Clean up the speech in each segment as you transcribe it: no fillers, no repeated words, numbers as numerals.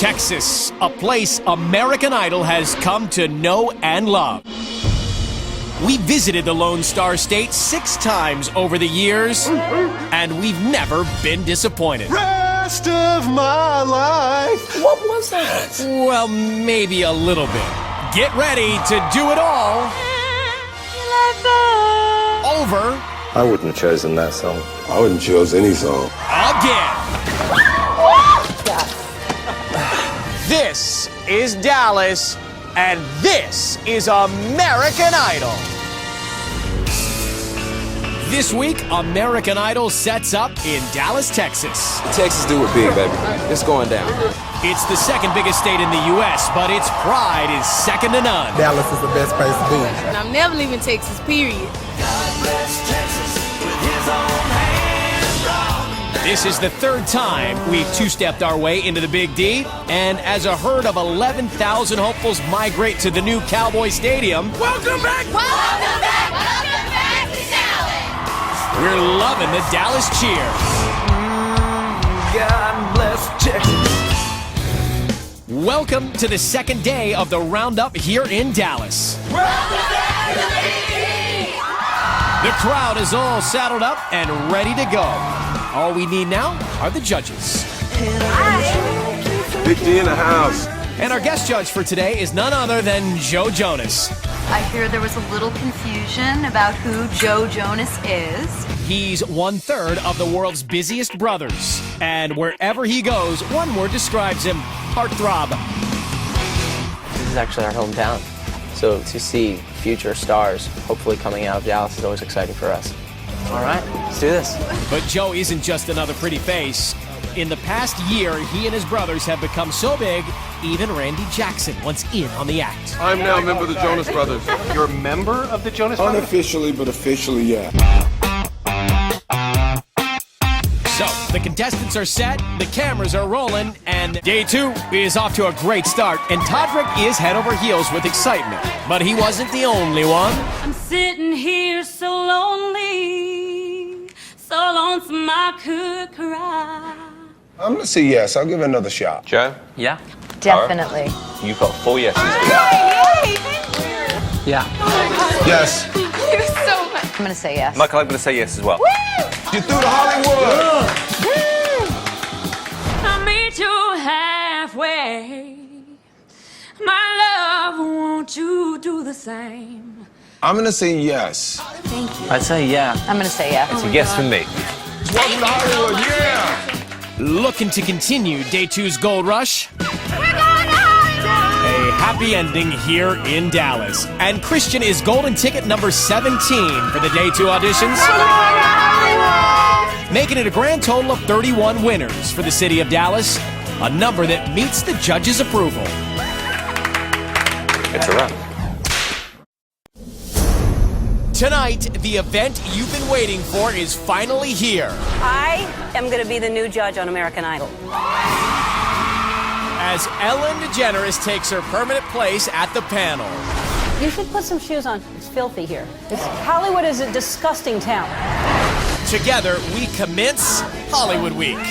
Texas, a place American Idol has come to know and love. We visited the Lone Star State 6 times over the years, and we've never been disappointed. Rest of my life. What was that? Well, maybe a little bit. Get ready to do it all over I wouldn't have chosen that song. I wouldn't choose any song. again. This is Dallas, and this is American Idol. This week, American Idol sets up in Dallas, Texas. Texas do it big, baby. It's going down. It's the second biggest state in the U.S., but its pride is second to none. Dallas is the best place to be. And I'm never leaving Texas, period. This is the third time we've two-stepped our way into the Big D, and as a herd of 11,000 hopefuls migrate to the new Cowboy Stadium, welcome back! Welcome back! Welcome back to Dallas! We're loving the Dallas cheer. God bless Texas. Welcome to the second day of the roundup here in Dallas. Welcome back to the Big D! The crowd is all saddled up and ready to go. All we need now are the judges. Big D in the house. And our guest judge for today is none other than Joe Jonas. I hear there was a little confusion about who Joe Jonas is. He's 1/3 of the world's busiest brothers. And wherever he goes, one word describes him: heartthrob. This is actually our hometown. So to see future stars hopefully coming out of Dallas is always exciting for us. All right, let's do this. But Joe isn't just another pretty face. In the past year, he and his brothers have become so big, even Randy Jackson wants in on the act. I'm now a member of the Jonas Brothers. You're a member of the Jonas Brothers? Unofficially, but officially, yeah. So, the contestants are set, the cameras are rolling, and day 2 is off to a great start. And Todrick is head over heels with excitement. But he wasn't the only one. I'm sitting here so lonely, so lonesome I could cry. I'm gonna say yes. I'll give it another shot. Joe? Yeah? Definitely. You've got 4 yeses. Yeah. Yes. Thank you so much. I'm gonna say yes. Michael, I'm going to say yes as well. You through to Hollywood. I'll meet you halfway. My love, won't you do the same? I'm gonna say yes. Thank you. I'd say yeah. I'm gonna say yes. It's a yes from me. Welcome to Hollywood, yeah. Looking to continue day 2's gold rush. A happy ending here in Dallas. And Christian is golden ticket number 17 for the day 2 auditions, making it a grand total of 31 winners for the city of Dallas, a number that meets the judges' approval. It's a wrap. Tonight, the event you've been waiting for is finally here. I am going to be the new judge on American Idol. As Ellen DeGeneres takes her permanent place at the panel. You should put some shoes on. It's filthy here. Hollywood is a disgusting town. Together, we commence Hollywood Week.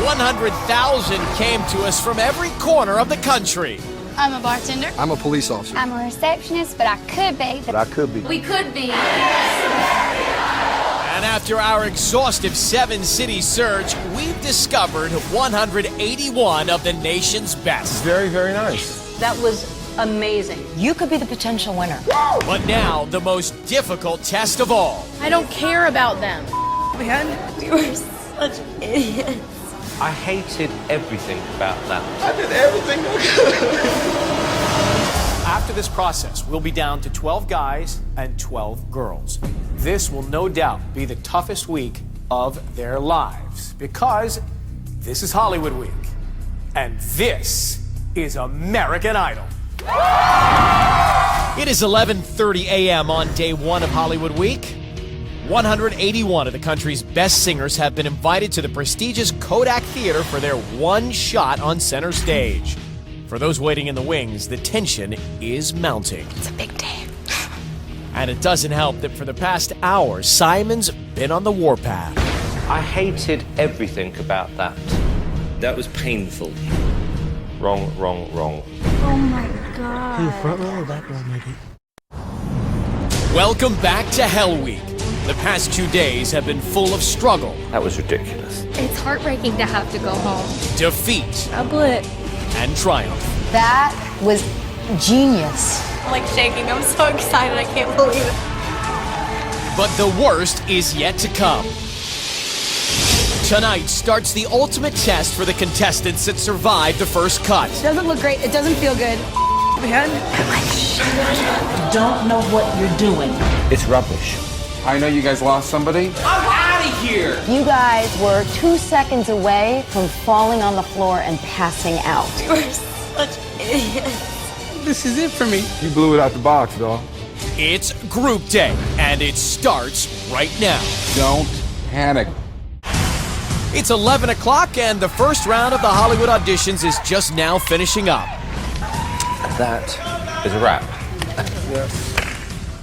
100,000 came to us from every corner of the country. I'm a bartender. I'm a police officer. I'm a receptionist, but I could be. But I could be. We could be. And after our exhaustive 7-city search, we've discovered 181 of the nation's best. Very, very nice. That was amazing. You could be the potential winner. But now, the most difficult test of all. I don't care about them. Man, you are such idiots. I hated everything about that. I did everything I could. After this process, we'll be down to 12 guys and 12 girls. This will no doubt be the toughest week of their lives because this is Hollywood Week and this is American Idol. It is 11:30 a.m. on day 1 of Hollywood Week. 181 of the country's best singers have been invited to the prestigious Kodak Theater for their one shot on center stage. For those waiting in the wings, the tension is mounting. It's a big day. And it doesn't help that for the past hour, Simon's been on the warpath. I hated everything about that. That was painful. Wrong, wrong, wrong. Oh my god. Front row or back row, maybe? Welcome back to Hell Week. The past 2 days have been full of struggle, That was ridiculous. It's heartbreaking to have to go home. defeat, Double it. and triumph. That was genius. I'm like shaking. I'm so excited. I can't believe it. But the worst is yet to come. Tonight starts the ultimate test for the contestants that survived the first cut. Doesn't look great. It doesn't feel good. Don't know what you're doing. It's rubbish. I know you guys lost somebody. You guys were 2 seconds away from falling on the floor and passing out. We're such idiots. This is it for me. You blew it out the box, though. It's Group Day, and it starts right now. Don't panic. It's 11 o'clock, and the first round of the Hollywood auditions is just now finishing up. That is a wrap.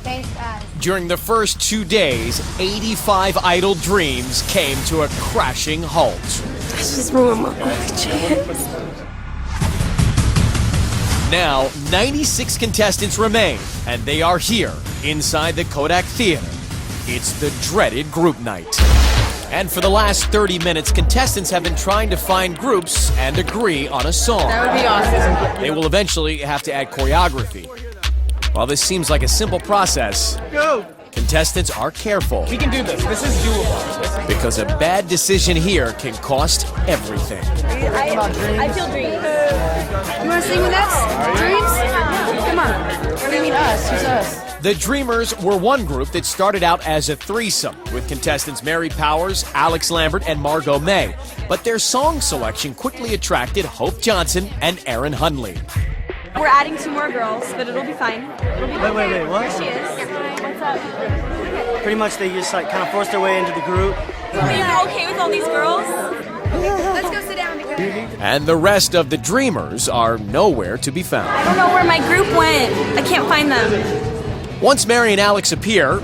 Thanks, guys. During the first 2 days, 85 idle dreams came to a crashing halt. I just ruined my chance. Now, 96 contestants remain, and they are here, inside the Kodak Theater. It's the dreaded group night. And for the last 30 minutes, contestants have been trying to find groups and agree on a song. That would be awesome. They will eventually have to add choreography. While this seems like a simple process, contestants are careful. We can do this. This is doable. Because a bad decision here can cost everything. I feel dreams. You want to sing with us? Dreams? Come on. What do you mean us? Who's us? The Dreamers were one group that started out as a threesome with contestants Mary Powers, Alex Lambert, and Margot May. But their song selection quickly attracted Hope Johnson and Erin Hunley. We're adding 2 more girls, but it'll be fine. It'll be Wait, what? There she is. What's up? Pretty much they just like kind of forced their way into the group. Are you okay with all these girls? Let's go sit down together. And the rest of the Dreamers are nowhere to be found. I don't know where my group went. I can't find them. Once Mary and Alex appear,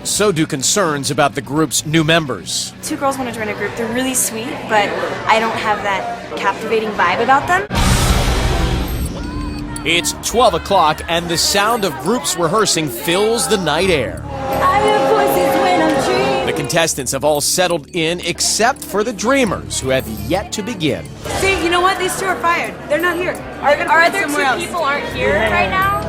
so do concerns about the group's new members. 2 girls want to join a group. They're really sweet, but I don't have that captivating vibe about them. It's 12 o'clock, and the sound of groups rehearsing fills the night air. I hear voices when I'm dreaming. The contestants have all settled in except for the Dreamers, who have yet to begin. See, you know what? These 2 are fired. They're not here. Our other 2 people aren't here right now.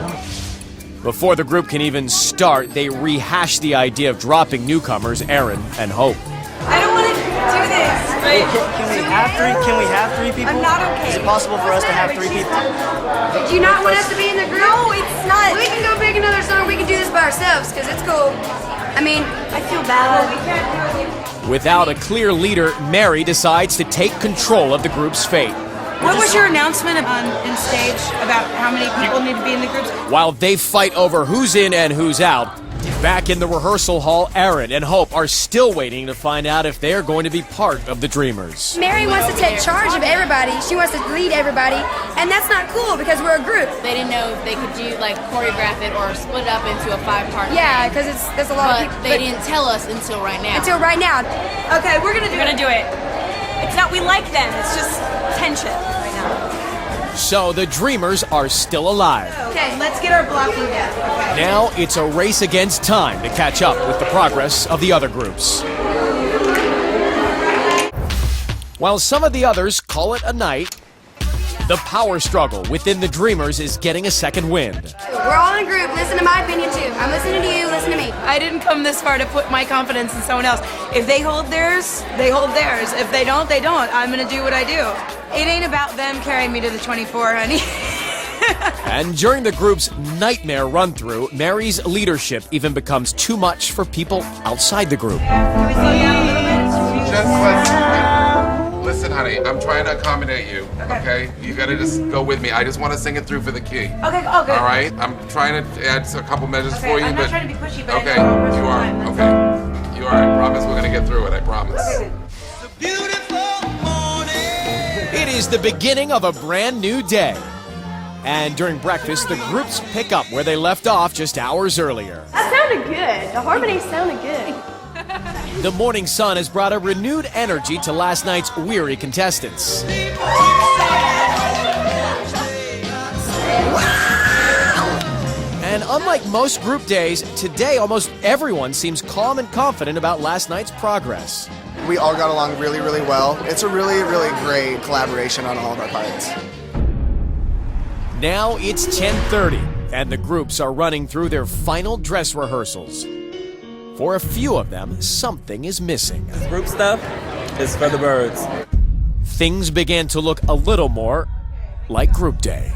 Before the group can even start, they rehash the idea of dropping newcomers Erin and Hope. I don't want to do this. Can we have 3 people? I'm not okay. Is it possible for us to have 3 people? Do you not want us to be in the group? No, it's not. We can go pick another song. We can do this by ourselves because it's cool. I mean, I feel bad. We can't do it. Without a clear leader, Mary decides to take control of the group's fate. What was your announcement in stage about how many people need to be in the groups? While they fight over who's in and who's out, back in the rehearsal hall, Erin and Hope are still waiting to find out if they're going to be part of the Dreamers. Mary wants to take charge of everybody. She wants to lead everybody, and that's not cool because we're a group. They didn't know if they could do like choreograph it or split it up into a 5-part. Yeah, because there's a lot of people. But they didn't tell us until right now. Until right now. Okay, we're gonna do it. It's not we like them. It's just tension right now. So the Dreamers are still alive. Okay, let's get our blocking down. Okay. Now it's a race against time to catch up with the progress of the other groups. While some of the others call it a night, the power struggle within the Dreamers is getting a second wind. We're all in a group. Listen to my opinion too. I'm listening to you. Listen to me. I didn't come this far to put my confidence in someone else. If they hold theirs, they hold theirs. If they don't, they don't. I'm gonna do what I do. It ain't about them carrying me to the 24, honey. And during the group's nightmare run-through, Mary's leadership even becomes too much for people outside the group. Can we slow down a little bit? Listen, honey, I'm trying to accommodate you, okay? You gotta just go with me. I just want to sing it through for the key. Okay, oh good. All right? I'm trying to add a couple measures for you, I'm but... not trying to be pushy, but okay, I know you are. Okay, you are. I promise we're gonna get through it. I promise. It is the beginning of a brand new day. And during breakfast, the groups pick up where they left off just hours earlier. That sounded good. The harmonies sounded good. The morning sun has brought a renewed energy to last night's weary contestants. And unlike most group days, today almost everyone seems calm and confident about last night's progress. We all got along really, really well. It's a really, really great collaboration on all of our parts. Now it's 10:30, and the groups are running through their final dress rehearsals. For a few of them, something is missing. Group stuff is for the birds. Things began to look a little more like group day.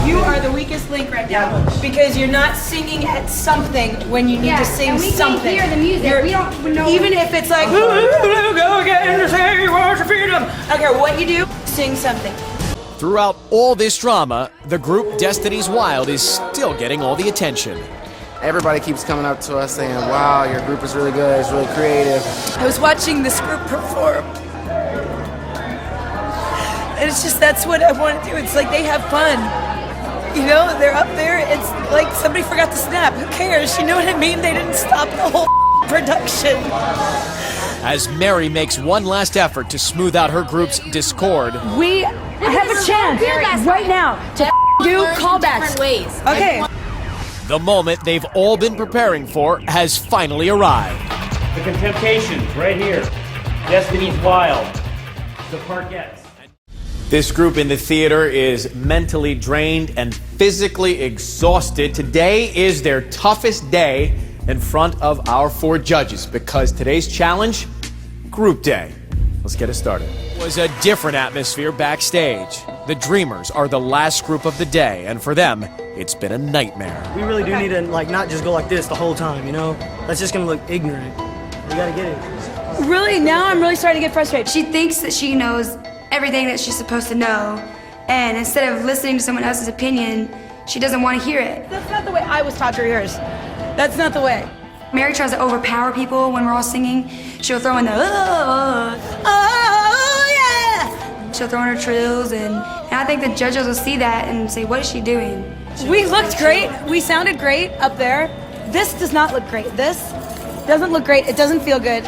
You are the weakest link right now because you're not singing at something when you need to sing something. Can't hear the music. We don't know. Even if it's like, go again to say you want your freedom. I don't care what you do, sing something. Throughout all this drama, the group Destiny's Wild is still getting all the attention. Everybody keeps coming up to us saying, wow, your group is really good, it's really creative. I was watching this group perform. And it's just, that's what I want to do. It's like they have fun. You know, they're up there, it's like somebody forgot to snap. Who cares? You know what I mean? They didn't stop the whole production. As Mary makes one last effort to smooth out her group's discord, We have a chance right now to do callbacks. Ways. Okay. the moment they've all been preparing for has finally arrived. The Contemptations, right here. Destiny's Wild. The Parkettes. This group in the theater is mentally drained and physically exhausted. Today is their toughest day in front of our 4 judges because today's challenge, group day. Let's get it started. It was a different atmosphere backstage. The Dreamers are the last group of the day, and for them, it's been a nightmare. We really do need to not just go like this the whole time, you know? That's just gonna look ignorant. We gotta get it. Really, now I'm really starting to get frustrated. She thinks that she knows everything that she's supposed to know, and instead of listening to someone else's opinion, she doesn't want to hear it. That's not the way I was taught to rehearse. That's not the way. Mary tries to overpower people when we're all singing. She'll throw in the yeah. She'll throw in her trills, and I think the judges will see that and say, what is she doing? We looked great. We sounded great up there. This does not look great. This doesn't look great. It doesn't feel good.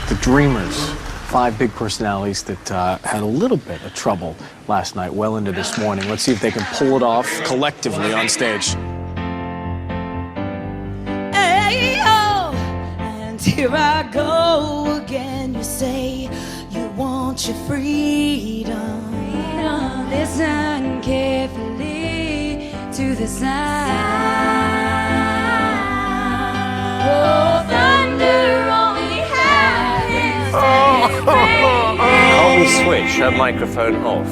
The Dreamers, 5 big personalities that had a little bit of trouble last night, well into this morning. Let's see if they can pull it off collectively on stage. Hey, oh, and here I go again. You say you want your freedom. Listen carefully to the sound. Oh, thunder only happens. Can't we switch her microphone off?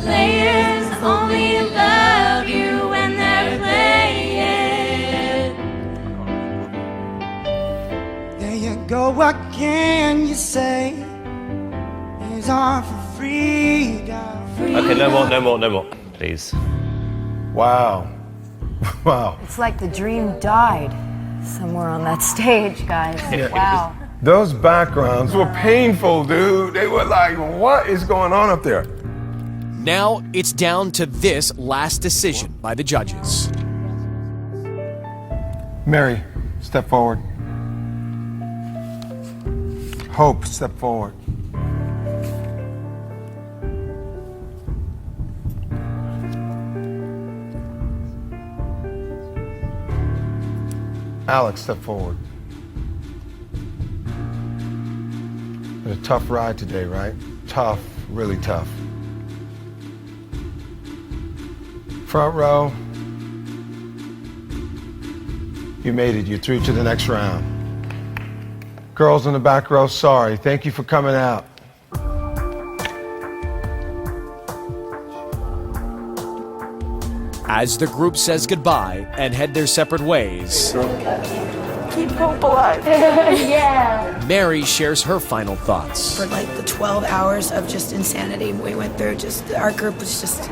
Players only love you when they're playing. There you go again, you say. It's all for freedom. Okay, no more, please. Wow. Wow. It's like the dream died somewhere on that stage, guys. Wow. Those backgrounds were painful, dude. They were like, what is going on up there? Now it's down to this last decision by the judges. Mary, step forward. Hope, step forward. Alex, step forward. It was a tough ride today, right? Tough, really tough. Front row. You made it. You're through to the next round. Girls in the back row, sorry. Thank you for coming out. As the group says goodbye and head their separate ways, Keep hope alive. Yeah. Mary shares her final thoughts. For like the 12 hours of just insanity we went through, our group was just,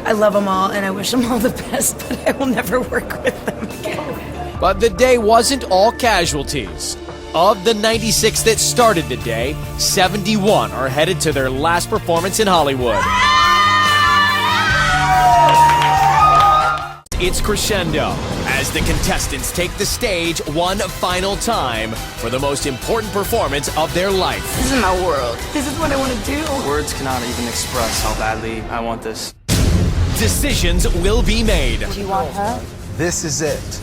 I love them all and I wish them all the best, but I will never work with them again. But the day wasn't all casualties. Of the 96 that started the day, 71 are headed to their last performance in Hollywood. It's crescendo as the contestants take the stage one final time for the most important performance of their life. This is my world. This is what I want to do. Words cannot even express how badly I want this. Decisions will be made. Do you want her? This is it.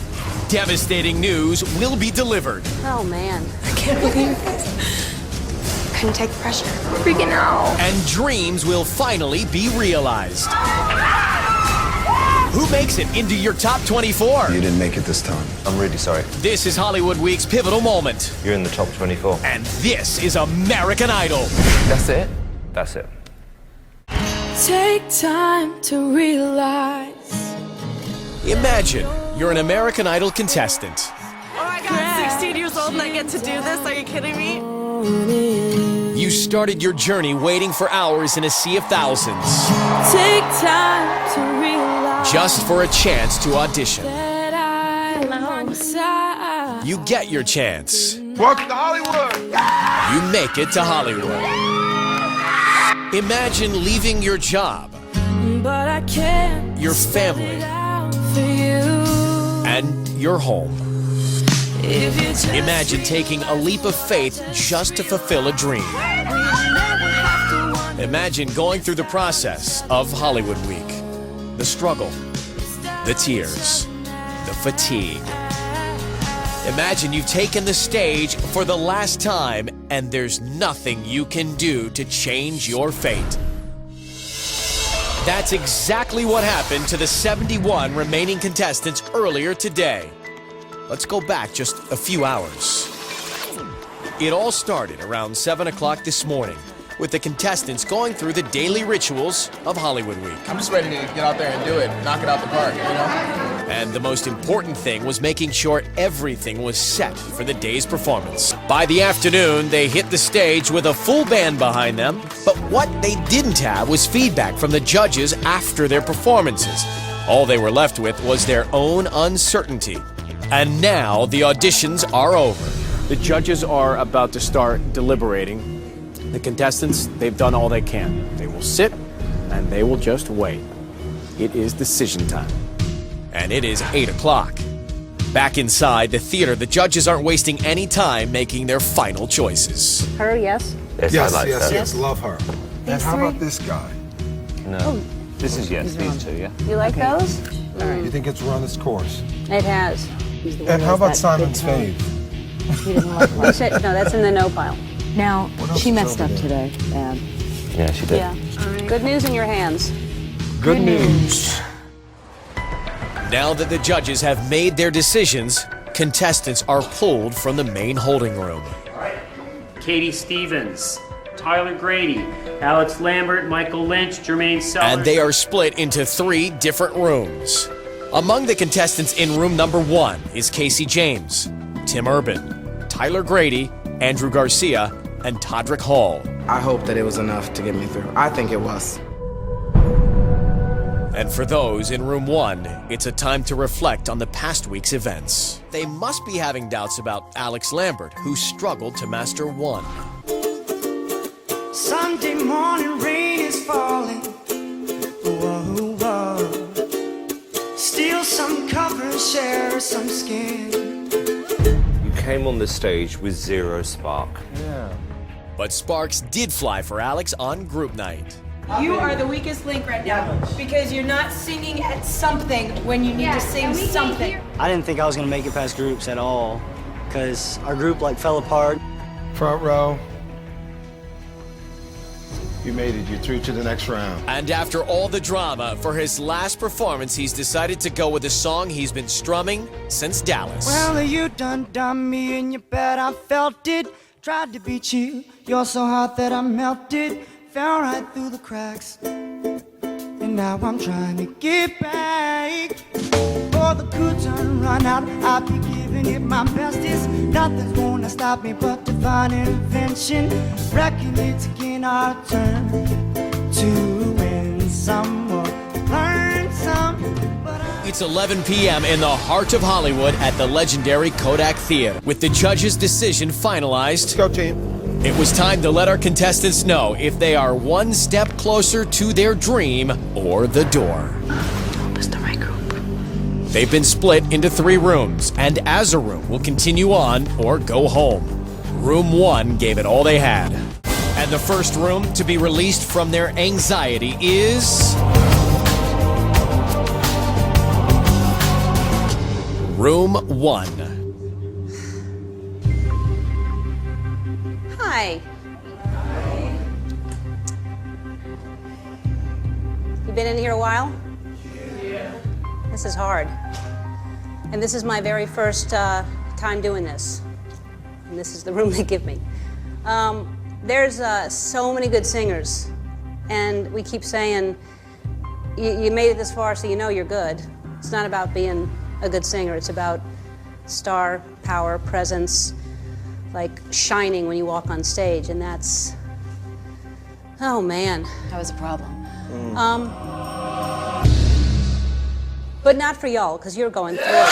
Devastating news will be delivered. Oh, man. I can't believe this. Couldn't take the pressure. I'm freaking out. And dreams will finally be realized. Who makes it into your top 24? You didn't make it this time. I'm really sorry. This is Hollywood Week's pivotal moment. You're in the top 24. And this is American Idol. That's it? That's it. Take time to realize. Imagine you're an American Idol contestant. Oh my God, 16 years old and I get to do this? Are you kidding me? You started your journey waiting for hours in a sea of thousands. Take time to realize. Just for a chance to audition. That I alongside. You get your chance. Welcome to Hollywood! You make it to Hollywood. Imagine leaving your job, But I can't. your family, For you. and your home. If you just Imagine taking a leap of faith just to fulfill a dream. Imagine going through the process of Hollywood Week. The struggle, the tears, the fatigue. Imagine you've taken the stage for the last time and there's nothing you can do to change your fate. That's exactly what happened to the 71 remaining contestants earlier today. Let's go back just a few hours. It all started around 7 o'clock this morning with the contestants going through the daily rituals of Hollywood Week. I'm just ready to get out there and do it, knock it out the park, you know? And the most important thing was making sure everything was set for the day's performance. By the afternoon, they hit the stage with a full band behind them, but what they didn't have was feedback from the judges after their performances. All they were left with was their own uncertainty. And now the auditions are over. The judges are about to start deliberating. The contestants, they've done all they can. They will sit and they will just wait. It is decision time. And it is 8 o'clock. Back inside the theater, the judges aren't wasting any time making their final choices. Her, yes? Yes, love her. And how about this guy? No. This is yes, these two, yeah. You like those? You think it's run its course? It has. He's the one And who how has about that Simon's big fave? toe. He didn't like one. No, that's in the no pile. Now, else she is messed over up there? today, Dad. Yeah, she did. Yeah. Good news in your hands. Good news. Now that the judges have made their decisions, contestants are pulled from the main holding room. Katie Stevens, Tyler Grady, Alex Lambert, Michael Lynch, Jermaine Sellers. And they are split into 3 different rooms. Among the contestants in room number 1 is Casey James, Tim Urban, Tyler Grady, Andrew Garcia, and Todrick Hall. I hope that it was enough to get me through. I think it was. And for those in room 1, it's a time to reflect on the past week's events. They must be having doubts about Alex Lambert, who struggled to master 1. Sunday morning rain is falling. Whoa, whoa. Steal some cover, share some skin. You came on the stage with 0 spark. Yeah. But sparks did fly for Alex on group night. You are the weakest link right now because you're not singing at something when you need to sing something. I didn't think I was gonna make it past groups at all because our group fell apart. Front row. You made it. You're through to the next round. And after all the drama, for his last performance, he's decided to go with a song he's been strumming since Dallas. Well, you done me and you bet I felt it. Tried to beat you. You're so hot that I melted. Fell right through the cracks. And now I'm trying to get back. Before the good turn run out, I'll be giving it my bestest. Nothing's gonna stop me but divine intervention. Reckon it's again our turn to win some or learn some. It's 11 p.m. in the heart of Hollywood at the legendary Kodak Theater. With the judge's decision finalized, go team. It was time to let our contestants know if they are one step closer to their dream or the door. What was the right group? They've been split into 3 rooms, and as a room will continue on or go home. Room 1 gave it all they had. And the first room to be released from their anxiety is... Room 1. Hi. You been in here a while? Yeah. This is hard. And this is my very first time doing this. And this is the room they give me. There's so many good singers. And we keep saying, you made it this far, so you know you're good. It's not about being a good singer. It's about star power, presence, like shining when you walk on stage. And that's, oh man. That was a problem. But not for y'all, because you're going through it.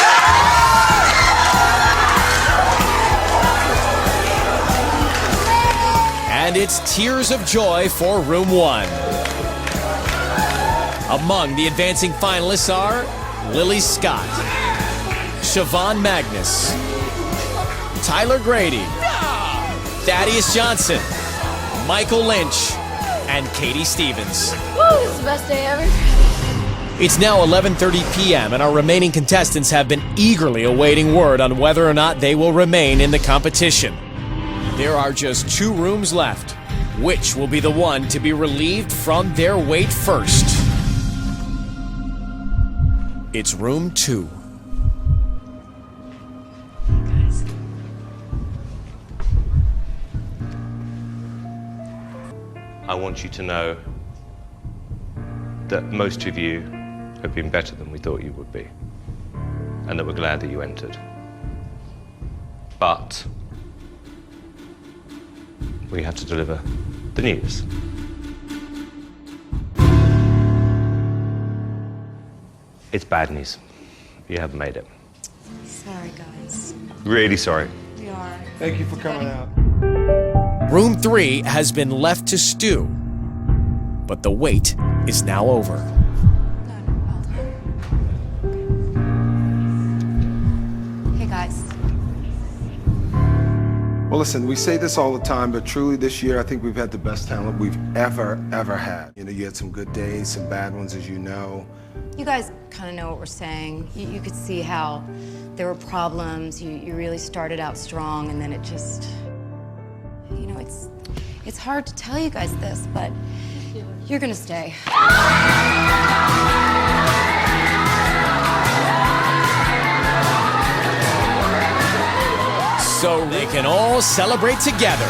And it's tears of joy for Room 1. Among the advancing finalists are Lily Scott, Siobhan Magnus, Tyler Grady, Thaddeus Johnson, Michael Lynch, and Katie Stevens. Woo, this is the best day ever. It's now 11:30 p.m. and our remaining contestants have been eagerly awaiting word on whether or not they will remain in the competition. There are just 2 rooms left. Which will be the one to be relieved from their weight first? It's room 2. I want you to know that most of you have been better than we thought you would be, and that we're glad that you entered. But we have to deliver the news. It's bad news. You haven't made it. Sorry, guys. Really sorry. We are. Thank you for coming out. Room 3 has been left to stew, but the wait is now over. Hey, guys. Well, listen, we say this all the time, but truly this year, I think we've had the best talent we've ever had. You know, you had some good days, some bad ones, as you know. You guys kind of know what we're saying. You could see how there were problems. You really started out strong, and then it just, you know, it's hard to tell you guys this, but you're gonna stay. So they can all celebrate together.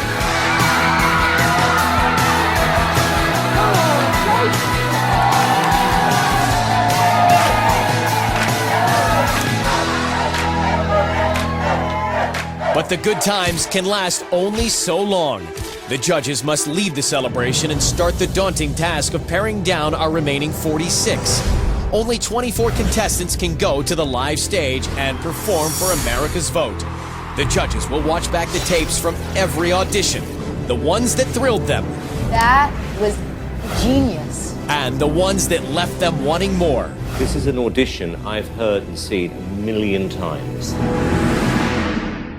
But the good times can last only so long. The judges must leave the celebration and start the daunting task of paring down our remaining 46. Only 24 contestants can go to the live stage and perform for America's vote. The judges will watch back the tapes from every audition, the ones that thrilled them. That was genius. And the ones that left them wanting more. This is an audition I've heard and seen a million times.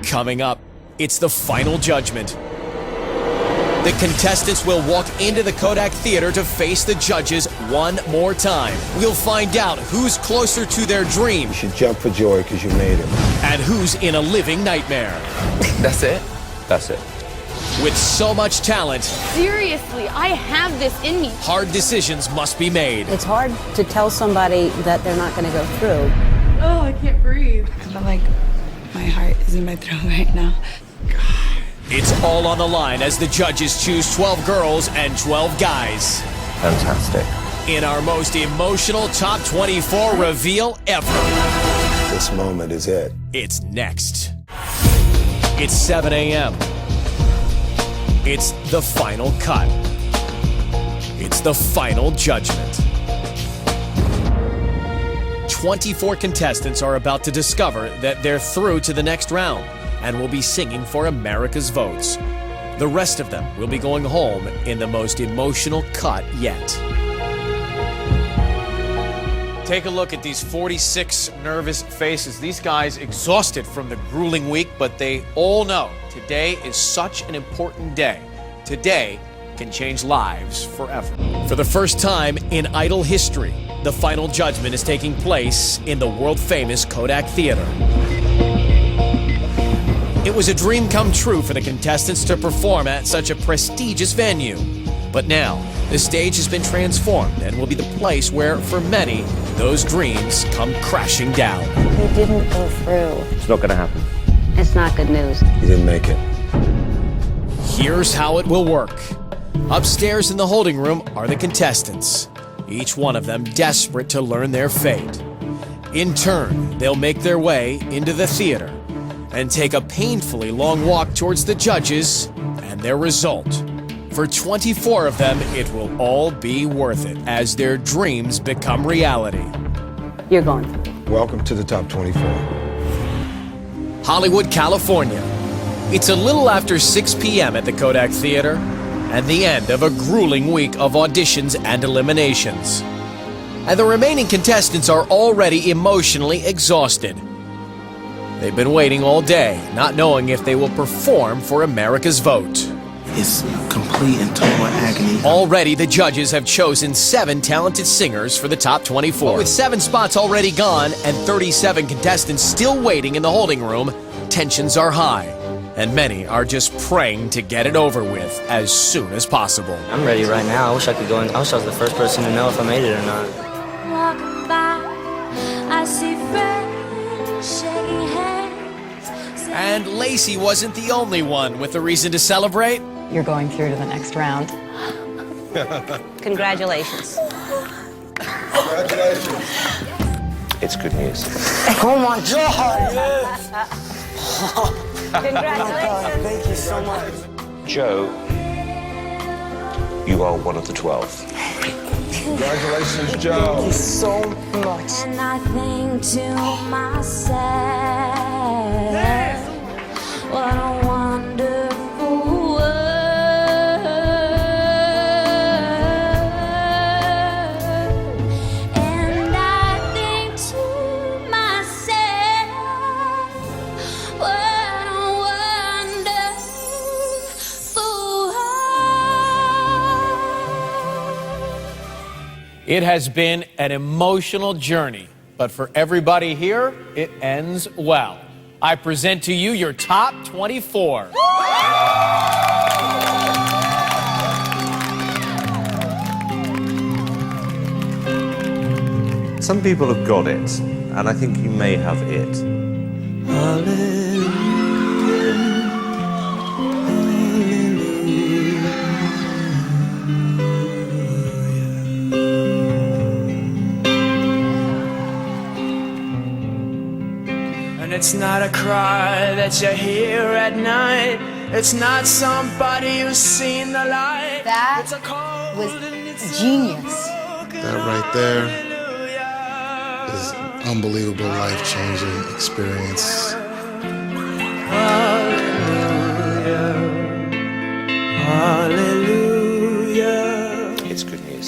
Coming up, it's the final judgment. The contestants will walk into the Kodak Theater to face the judges one more time. We'll find out who's closer to their dream. You should jump for joy because you made it. And who's in a living nightmare. That's it? That's it. With so much talent, Seriously, I have this in me. hard decisions must be made. It's hard to tell somebody that they're not going to go through. Oh, I can't breathe. I feel like my heart is in my throat right now. It's all on the line as the judges choose 12 girls and 12 guys. Fantastic. In our most emotional top 24 reveal ever. This moment is it. It's next. It's 7 a.m. It's the final cut. It's the final judgment. 24 contestants are about to discover that they're through to the next round and will be singing for America's votes. The rest of them will be going home in the most emotional cut yet. Take a look at these 46 nervous faces. These guys exhausted from the grueling week, but they all know today is such an important day. Today can change lives forever. For the first time in Idol history, the final judgment is taking place in the world-famous Kodak Theater. It was a dream come true for the contestants to perform at such a prestigious venue. But now, the stage has been transformed and will be the place where, for many, those dreams come crashing down. You didn't go through. It's not going to happen. It's not good news. You didn't make it. Here's how it will work. Upstairs in the holding room are the contestants, each one of them desperate to learn their fate. In turn, they'll make their way into the theater and take a painfully long walk towards the judges and their result. For 24 of them, it will all be worth it as their dreams become reality. You're going. Welcome to the top 24. Hollywood, California. It's a little after 6 p.m. at the Kodak Theater and the end of a grueling week of auditions and eliminations. And the remaining contestants are already emotionally exhausted. They've been waiting all day, not knowing if they will perform for America's vote. It's complete and total agony. Already, the judges have chosen 7 talented singers for the top 24. But with 7 spots already gone and 37 contestants still waiting in the holding room, tensions are high, and many are just praying to get it over with as soon as possible. I'm ready right now. I wish I could go in. I wish I was the first person to know if I made it or not. Walking by, I see friends shaking hands. And Lacey wasn't the only one with a reason to celebrate. You're going through to the next round. Congratulations. Congratulations. It's good news. Oh my God! Yes. Congratulations. Thank you so much. Joe, you are one of the 12. Congratulations, Joe. Thank you so much. And I think to myself, what a wonderful world. And I think to myself, what a wonderful world. It has been an emotional journey, but for everybody here, it ends well. I present to you your top 24. Some people have got it, and I think you may have it. And it's not a cry that you hear at night. It's not somebody who's seen the light. That was genius. That right there is an unbelievable, life-changing experience. Hallelujah. Hallelujah. It's good news.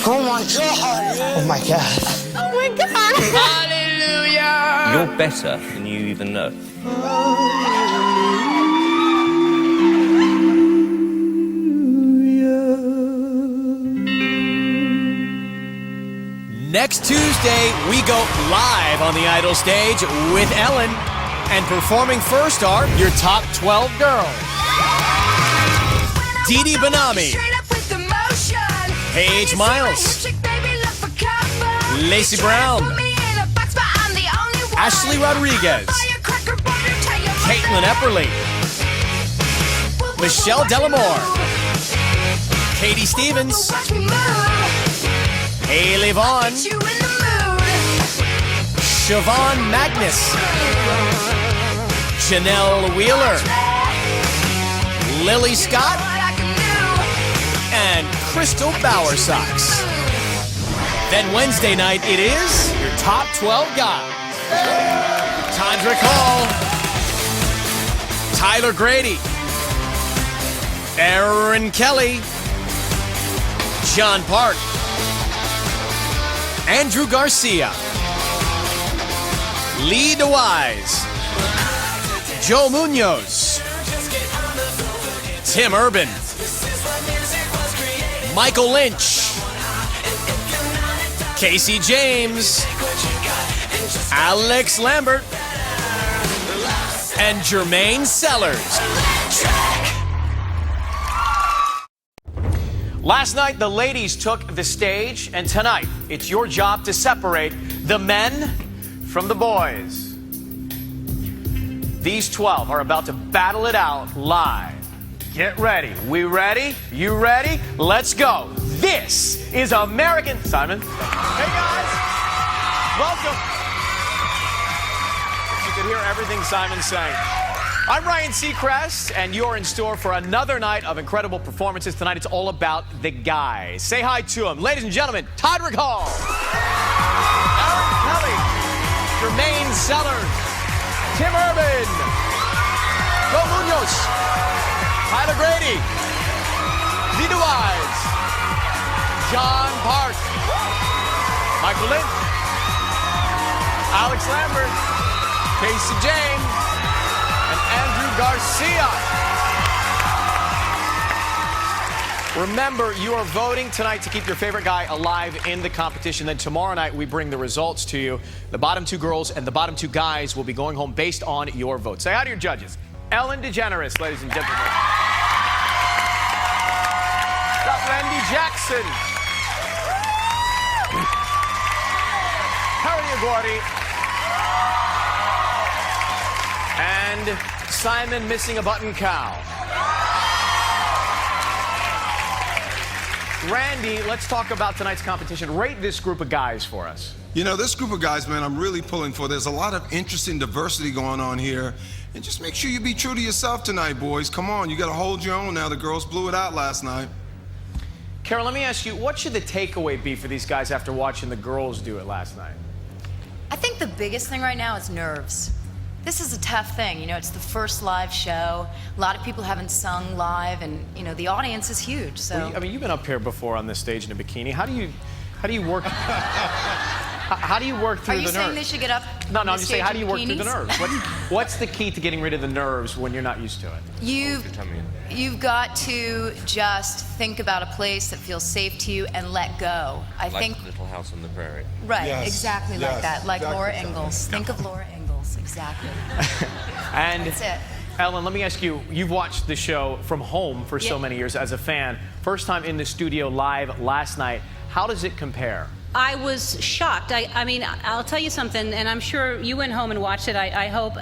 Oh my God! Oh my God! Oh my God! Hallelujah. You're better than you even know. Next Tuesday, we go live on the Idol stage with Ellen. And performing first are your top 12 girls. Dee Dee Bonami, Paige Miles, Lacey Brown, Ashley Rodriguez, Caitlin Epperly, Michelle Delamore, Katie Stevens, Haley Vaughn, Siobhan Magnus, Janelle Wheeler, Lily Scott, and Crystal Bowersox. Then Wednesday night, it is your top 12 guys. Tondrick Hall, Tyler Grady, Aaron Kelly, John Park, Andrew Garcia, Lee DeWise, Joe Munoz, Tim Urban, Michael Lynch, Casey James, Alex Lambert, and Jermaine Sellers. Last night, the ladies took the stage, and tonight, it's your job to separate the men from the boys. These 12 are about to battle it out live. Get ready. We ready? You ready? Let's go. This is American... Simon? Hey, guys. Welcome. You can hear everything Simon's saying. I'm Ryan Seacrest, and you're in store for another night of incredible performances. Tonight, it's all about the guys. Say hi to them. Ladies and gentlemen, Todrick Hall, Aaron Kelly, Jermaine Sellers, Tim Urban, Joe Munoz, Tyler Grady, Lee DeWise, John Park, Michael Lynch, Alex Lambert, Casey James, and Andrew Garcia. Remember, you are voting tonight to keep your favorite guy alive in the competition. Then tomorrow night, we bring the results to you. The bottom 2 girls and the bottom 2 guys will be going home based on your vote. Say hi to your judges. Ellen DeGeneres, ladies and gentlemen. Got Randy Jackson. Harry Aguirre. And Simon missing a button cow. Randy, let's talk about tonight's competition. Rate this group of guys for us. You know, this group of guys, man, I'm really pulling for. There's a lot of interesting diversity going on here. And just make sure you be true to yourself tonight, boys. Come on, you got to hold your own now. The girls blew it out last night. Carol, let me ask you, what should the takeaway be for these guys after watching the girls do it last night? I think the biggest thing right now is nerves. This is a tough thing, you know, it's the first live show. A lot of people haven't sung live, and, you know, the audience is huge, so... Well, I mean, you've been up here before on this stage in a bikini. How do you work... how do you work through the nerves? Are you saying they should get up? No, I'm just saying, how do you work bikinis? through the nerves? What's the key to getting rid of the nerves when you're not used to it? You've got to just think about a place that feels safe to you and let go. I think Little House on the Prairie. Right, Yes, exactly like yes, that. Like exactly Laura so. Ingalls. Think of Laura Ingalls, exactly. And That's it. Ellen, let me ask you, you've watched the show from home for so many years as a fan. First time in the studio live last night. How does it compare? I was shocked. I mean, I'll tell you something, and I'm sure you went home and watched it, I hope.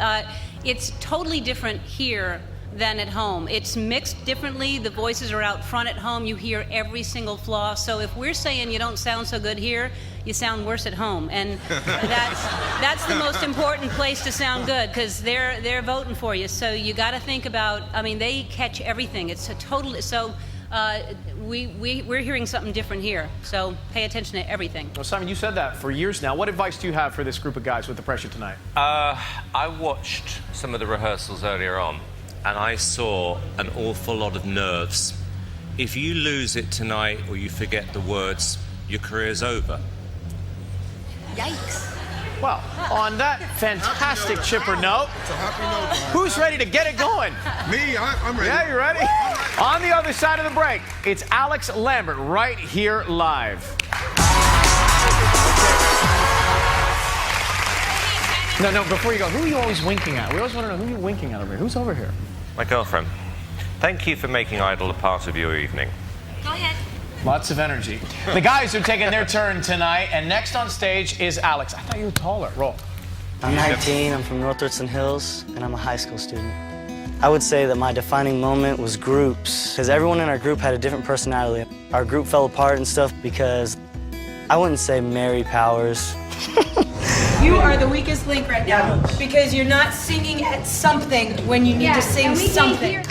It's totally different here than at home. It's mixed differently. The voices are out front at home. You hear every single flaw. So if we're saying you don't sound so good here, you sound worse at home. And that's the most important place to sound good, because they're voting for you. So you got to think about, I mean, they catch everything. It's a total, so we're hearing something different here. So pay attention to everything. Well, Simon, you said that for years now. What advice do you have for this group of guys with the pressure tonight? I watched some of the rehearsals earlier on, and I saw an awful lot of nerves. If you lose it tonight or you forget the words, your career's over. Yikes. Well, on that fantastic chipper note, who's ready to get it going? Me, I'm ready. Yeah, you ready? On the other side of the break, it's Alex Lambert right here live. No, before you go, who are you always winking at? We always want to know who you're winking at over here. Who's over here? My girlfriend. Thank you for making Idol a part of your evening. Go ahead. Lots of energy. The guys are taking their turn tonight, and next on stage is Alex. I thought you were taller. Roll. I'm 19, I'm from North Richland Hills, and I'm a high school student. I would say that my defining moment was groups, because everyone in our group had a different personality. Our group fell apart and stuff because I wouldn't say Mary Powers. You are the weakest link right now because you're not singing at something when you need to sing something.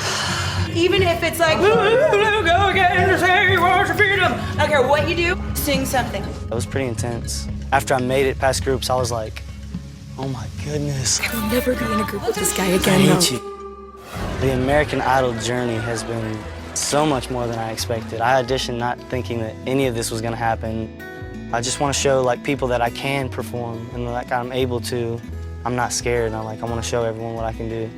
Even if it's like, go again, say wash your freedom. I don't care what you do, sing something. It was pretty intense. After I made it past groups, I was like, oh my goodness. I will never be in a group with this guy I again. hate you. The American Idol journey has been so much more than I expected. I auditioned not thinking that any of this was gonna happen. I just want to show like people that I can perform and like I'm able to. I'm not scared. I want to show everyone what I can do.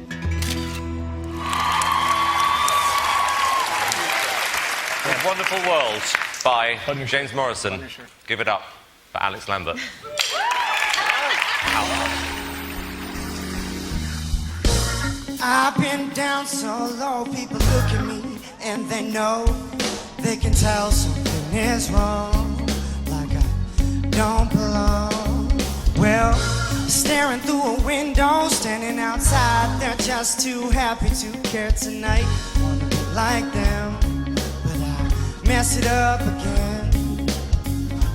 Wonderful World by James Morrison. Give it up for Alex Lambert. I've been down so low, people look at me and they know, they can tell something is wrong, like I don't belong. Well, staring through a window, standing outside, they're just too happy to care tonight. Wanna be like them, but I mess it up again.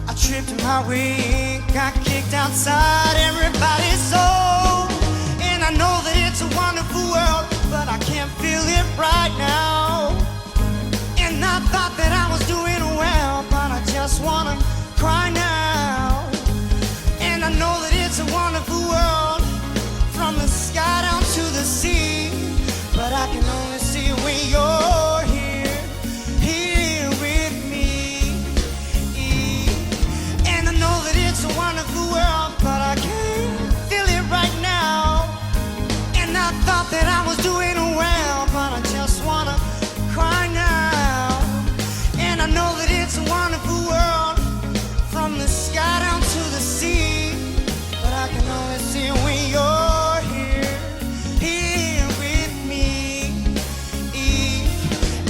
I tripped in my wing, got kicked outside, everybody's so. And I know that it's a wonderful world, but I can't feel it right now. And I thought that I was doing well, but I just wanna cry now. And I know that it's a wonderful world, from the sky down to the sea, but I can only see it when you're here, here with me. And I know that it's a wonderful world, but I can't feel it right now. And I thought that I was doing well, but I just wanna cry now. And I know that it's a wonderful world, from the sky down to the sea, but I can only see it when you're here, here with me.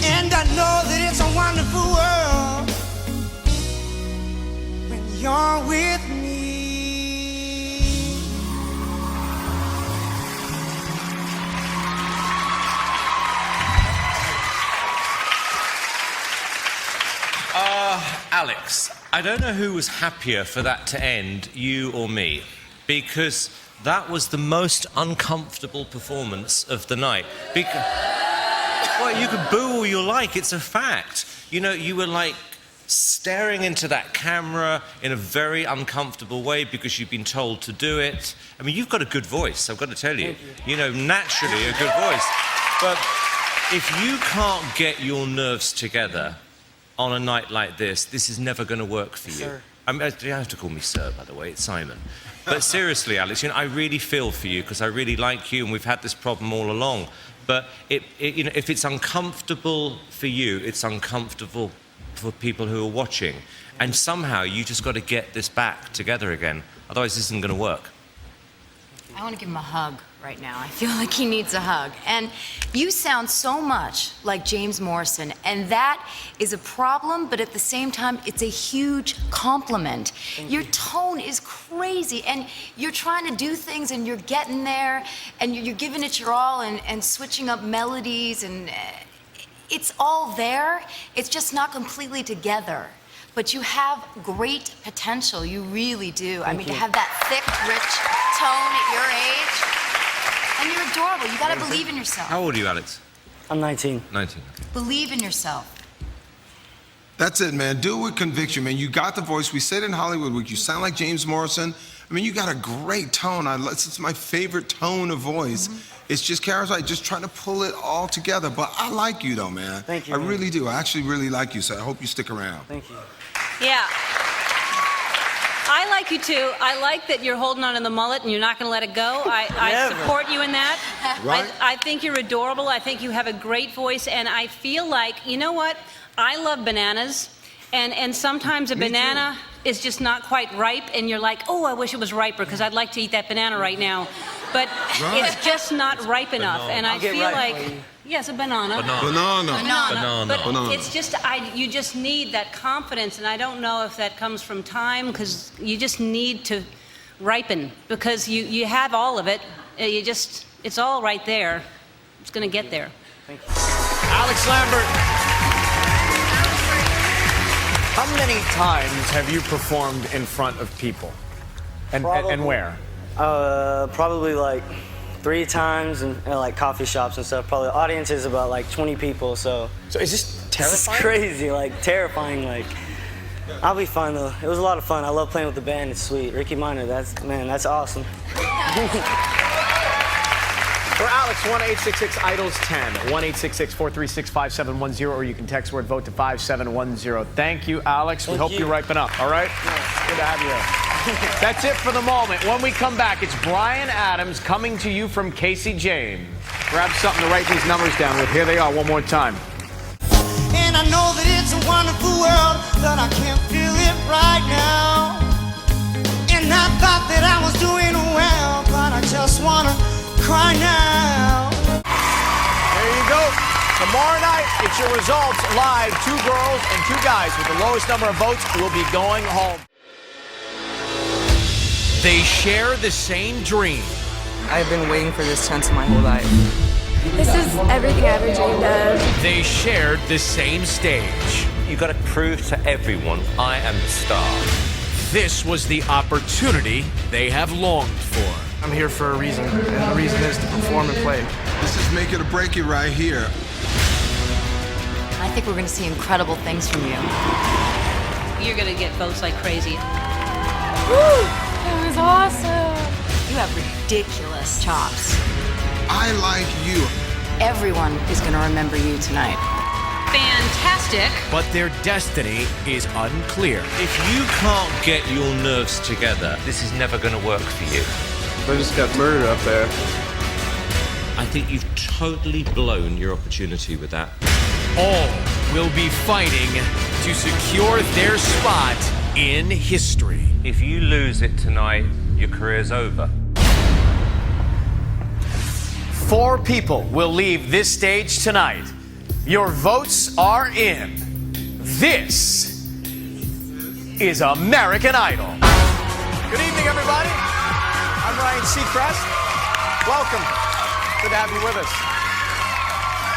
And I know that it's a wonderful world when you're with me. Alex, I don't know who was happier for that to end, you or me, because that was the most uncomfortable performance of the night. Well, you could boo all you like, it's a fact. You know, you were like staring into that camera in a very uncomfortable way because you've been told to do it. I mean, you've got a good voice, I've got to tell you. You know, naturally a good voice. But if you can't get your nerves together on a night like this is never going to work for you. Sir. I mean, you have to call me sir, by the way, it's Simon. But seriously, Alex, you know, I really feel for you because I really like you and we've had this problem all along. But you know, if it's uncomfortable for you, it's uncomfortable for people who are watching. And somehow you just got to get this back together again. Otherwise, this isn't going to work. I want to give him a hug right now. I feel like he needs a hug. And you sound so much like James Morrison, and that is a problem, but at the same time, it's a huge compliment. Your tone is crazy, and you're trying to do things, and you're getting there, and you're giving it your all, and switching up melodies, and it's all there. It's just not completely together. But you have great potential, you really do. I mean, to have that thick, rich tone at your age, and you're adorable. You gotta believe in yourself. How old are you, Alex? I'm 19. 19. Believe in yourself. That's it, man. Do it with conviction, man. You got the voice. We said in Hollywood Week, you sound like James Morrison. I mean, you got a great tone. It's my favorite tone of voice. It's just charismatic, just trying to pull it all together. But I like you, though, man. Thank you, I man. really do. I actually really like you, so I hope you stick around. Thank you. Yeah. I like you too. I like that you're holding on to the mullet and you're not going to let it go. I support you in that. Right. I think you're adorable. I think you have a great voice, and I feel like, you know what? I love bananas, and sometimes a banana is just not quite ripe, and you're like, oh, I wish it was riper because I'd like to eat that banana right now. But it's just not ripe enough, and I feel like, yes, a banana. But it's just, you just need that confidence, and I don't know if that comes from time, because you just need to ripen, because you have all of it. It's all right there. It's going to get there. Thank you. Alex Lambert. How many times have you performed in front of people? And where? Probably like 3 times in like coffee shops and stuff. Probably the audience is about like 20 people, so is this terrifying? It's crazy, like terrifying. Like, I'll be fine though. It was a lot of fun. I love playing with the band. It's sweet. Ricky Minor, that's awesome. For Alex, 1-866-IDOLS-10, 1-866-436-5710, or you can text word VOTE to 5710. Thank you, Alex. We hope you ripen up, all right? Good to have you here. That's it for the moment. When we come back, it's Brian Adams coming to you from Casey James. Grab something to write these numbers down with. Here they are one more time. And I know that it's a wonderful world, but I can't feel it right now. And I thought that I was doing well, but I just wanna cry now. There you go. Tomorrow night, it's your results live. 2 girls and 2 guys with the lowest number of votes will be going home. They share the same dream. I've been waiting for this chance my whole life. This is everything I ever dreamed of. They shared the same stage. You've got to prove to everyone I am the star. This was the opportunity they have longed for. I'm here for a reason, and the reason is to perform and play. This is make it or break it right here. I think we're going to see incredible things from you. You're gonna get votes like crazy. Woo! That was awesome. You have ridiculous chops. I like you. Everyone is going to remember you tonight. Fantastic. But their destiny is unclear. If you can't get your nerves together, this is never going to work for you. I just got murdered up there. I think you've totally blown your opportunity with that. All will be fighting to secure their spot in history. If you lose it tonight, your career's over. 4 people will leave this stage tonight. Your votes are in. This is American Idol. Good evening, everybody. I'm Ryan Seacrest. Welcome. Good to have you with us.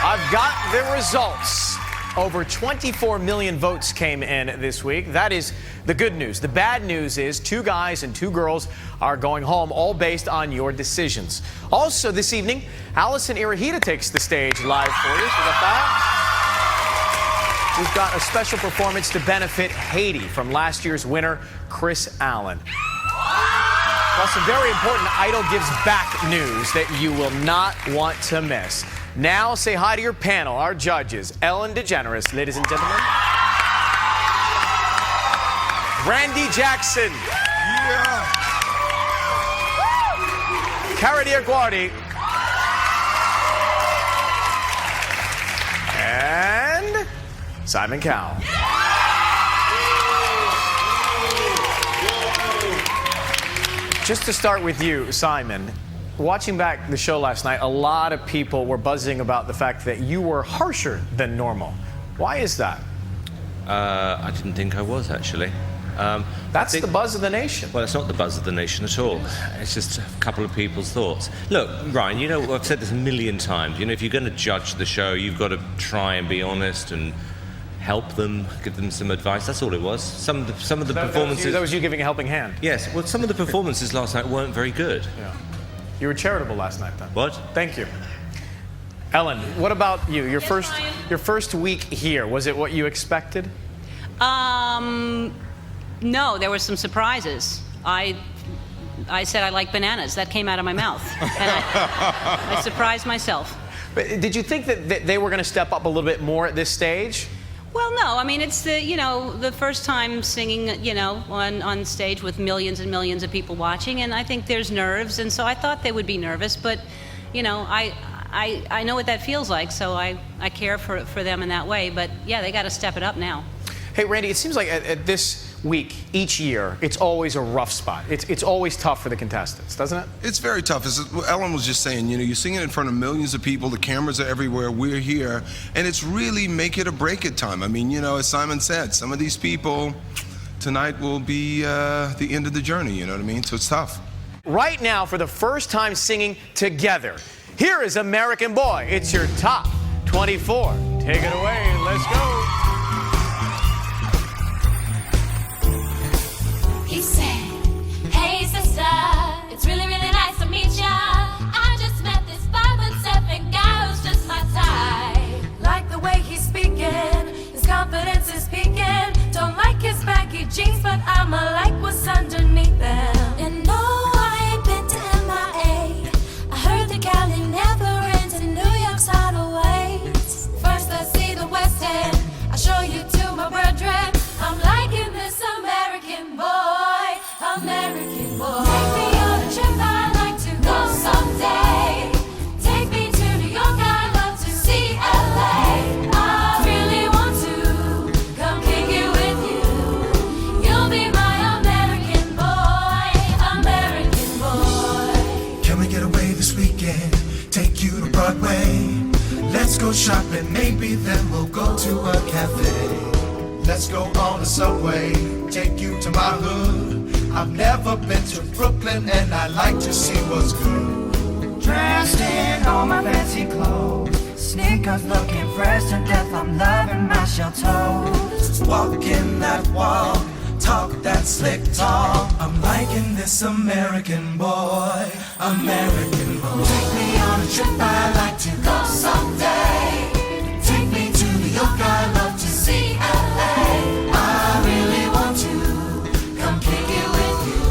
I've got the results. Over 24 million votes came in this week. That is the good news. The bad news is 2 guys and 2 girls are going home, all based on your decisions. Also this evening, Allison Irahita takes the stage live for you. So got that. We've got a special performance to benefit Haiti from last year's winner, Chris Allen. Plus, some very important Idol Gives Back news that you will not want to miss. Now, say hi to your panel, our judges, Ellen DeGeneres, ladies and gentlemen. Randy Jackson. Yeah. Cara Diaguardi. And Simon Cowell. Just to start with you, Simon, watching back the show last night, a lot of people were buzzing about the fact that you were harsher than normal. Why is that? I didn't think I was, actually. That's the buzz of the nation. Well, it's not the buzz of the nation at all. It's just a couple of people's thoughts. Look, Ryan, you know, I've said this a million times. You know, if you're going to judge the show, you've got to try and be honest and help them, give them some advice. That's all it was. Some of the performances... That was you giving a helping hand. Yes. Well, some of the performances last night weren't very good. Yeah. You were charitable last night, then. What? Thank you. Ellen, what about you? Your first week here, was it what you expected? No, there were some surprises. I said I like bananas. That came out of my mouth. And I surprised myself. But did you think that they were going to step up a little bit more at this stage? Well, no. I mean, it's the first time singing, on stage with millions and millions of people watching, and I think there's nerves, and so I thought they would be nervous, but, I know what that feels like, so I care for them in that way, but yeah, they got to step it up now. Hey, Randy, it seems like at this week, each year, it's always a rough spot. It's always tough for the contestants, doesn't it? It's very tough. As Ellen was just saying, you're singing in front of millions of people, the cameras are everywhere, we're here, and it's really make it or break it time. I mean, as Simon said, some of these people tonight will be the end of the journey, you know what I mean? So it's tough. Right now, for the first time singing together, here is American Boy. It's your top 24. Take it away. Let's go. He said, hey sister, it's really, really nice to meet ya. I just met this 5'7" guy who's just my type. Like the way he's speaking, his confidence is peaking. Don't like his baggy jeans, but I'ma like what's underneath them. And no, I ain't been to MIA. I heard the Cali never Maybe then we'll go to a cafe. Let's go on the subway, take you to my hood. I've never been to Brooklyn and I like to see what's good. Dressed in all my fancy clothes, sneakers looking fresh to death. I'm loving my shell toes. Walking that walk, talk that slick talk. I'm liking this American boy, American boy. Take me on a trip, I'd like to go someday. Take me to New York, I'd love to see LA. I really want to come kick it with you.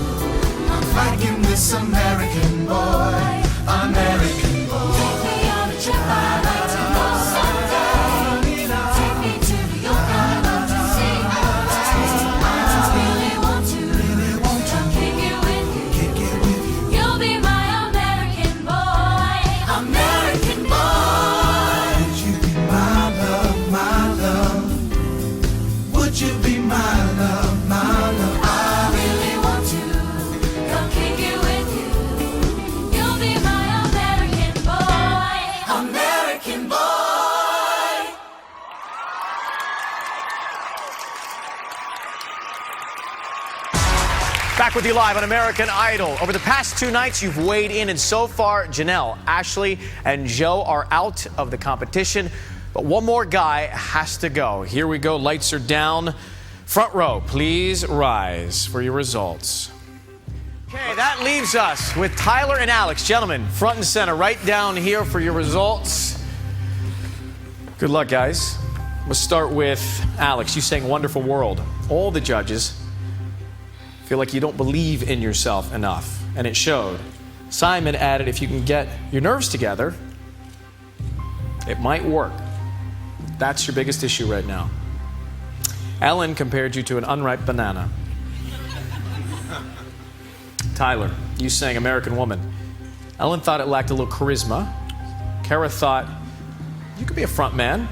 I'm liking this American boy, American boy. Take me on a trip, I'd like to go someday. Take me to New York, I'd love to see LA. I really want to come kick it with you. You'll be my American boy. American boy. Would you be my love, my love? Would you be my love, my love? I really want to come kick it with you. You'll be my American boy. American boy. Back with you live on American Idol. Over the past 2 nights, you've weighed in, and so far, Janelle, Ashley, and Joe are out of the competition. But one more guy has to go. Here we go. Lights are down. Front row, please rise for your results. Okay, that leaves us with Tyler and Alex. Gentlemen, front and center, right down here for your results. Good luck, guys. We'll start with Alex. You sang Wonderful World. All the judges feel like you don't believe in yourself enough, and it showed. Simon added, if you can get your nerves together, it might work. That's your biggest issue right now. Ellen compared you to an unripe banana. Tyler, you sang American Woman. Ellen thought it lacked a little charisma. Kara thought you could be a front man.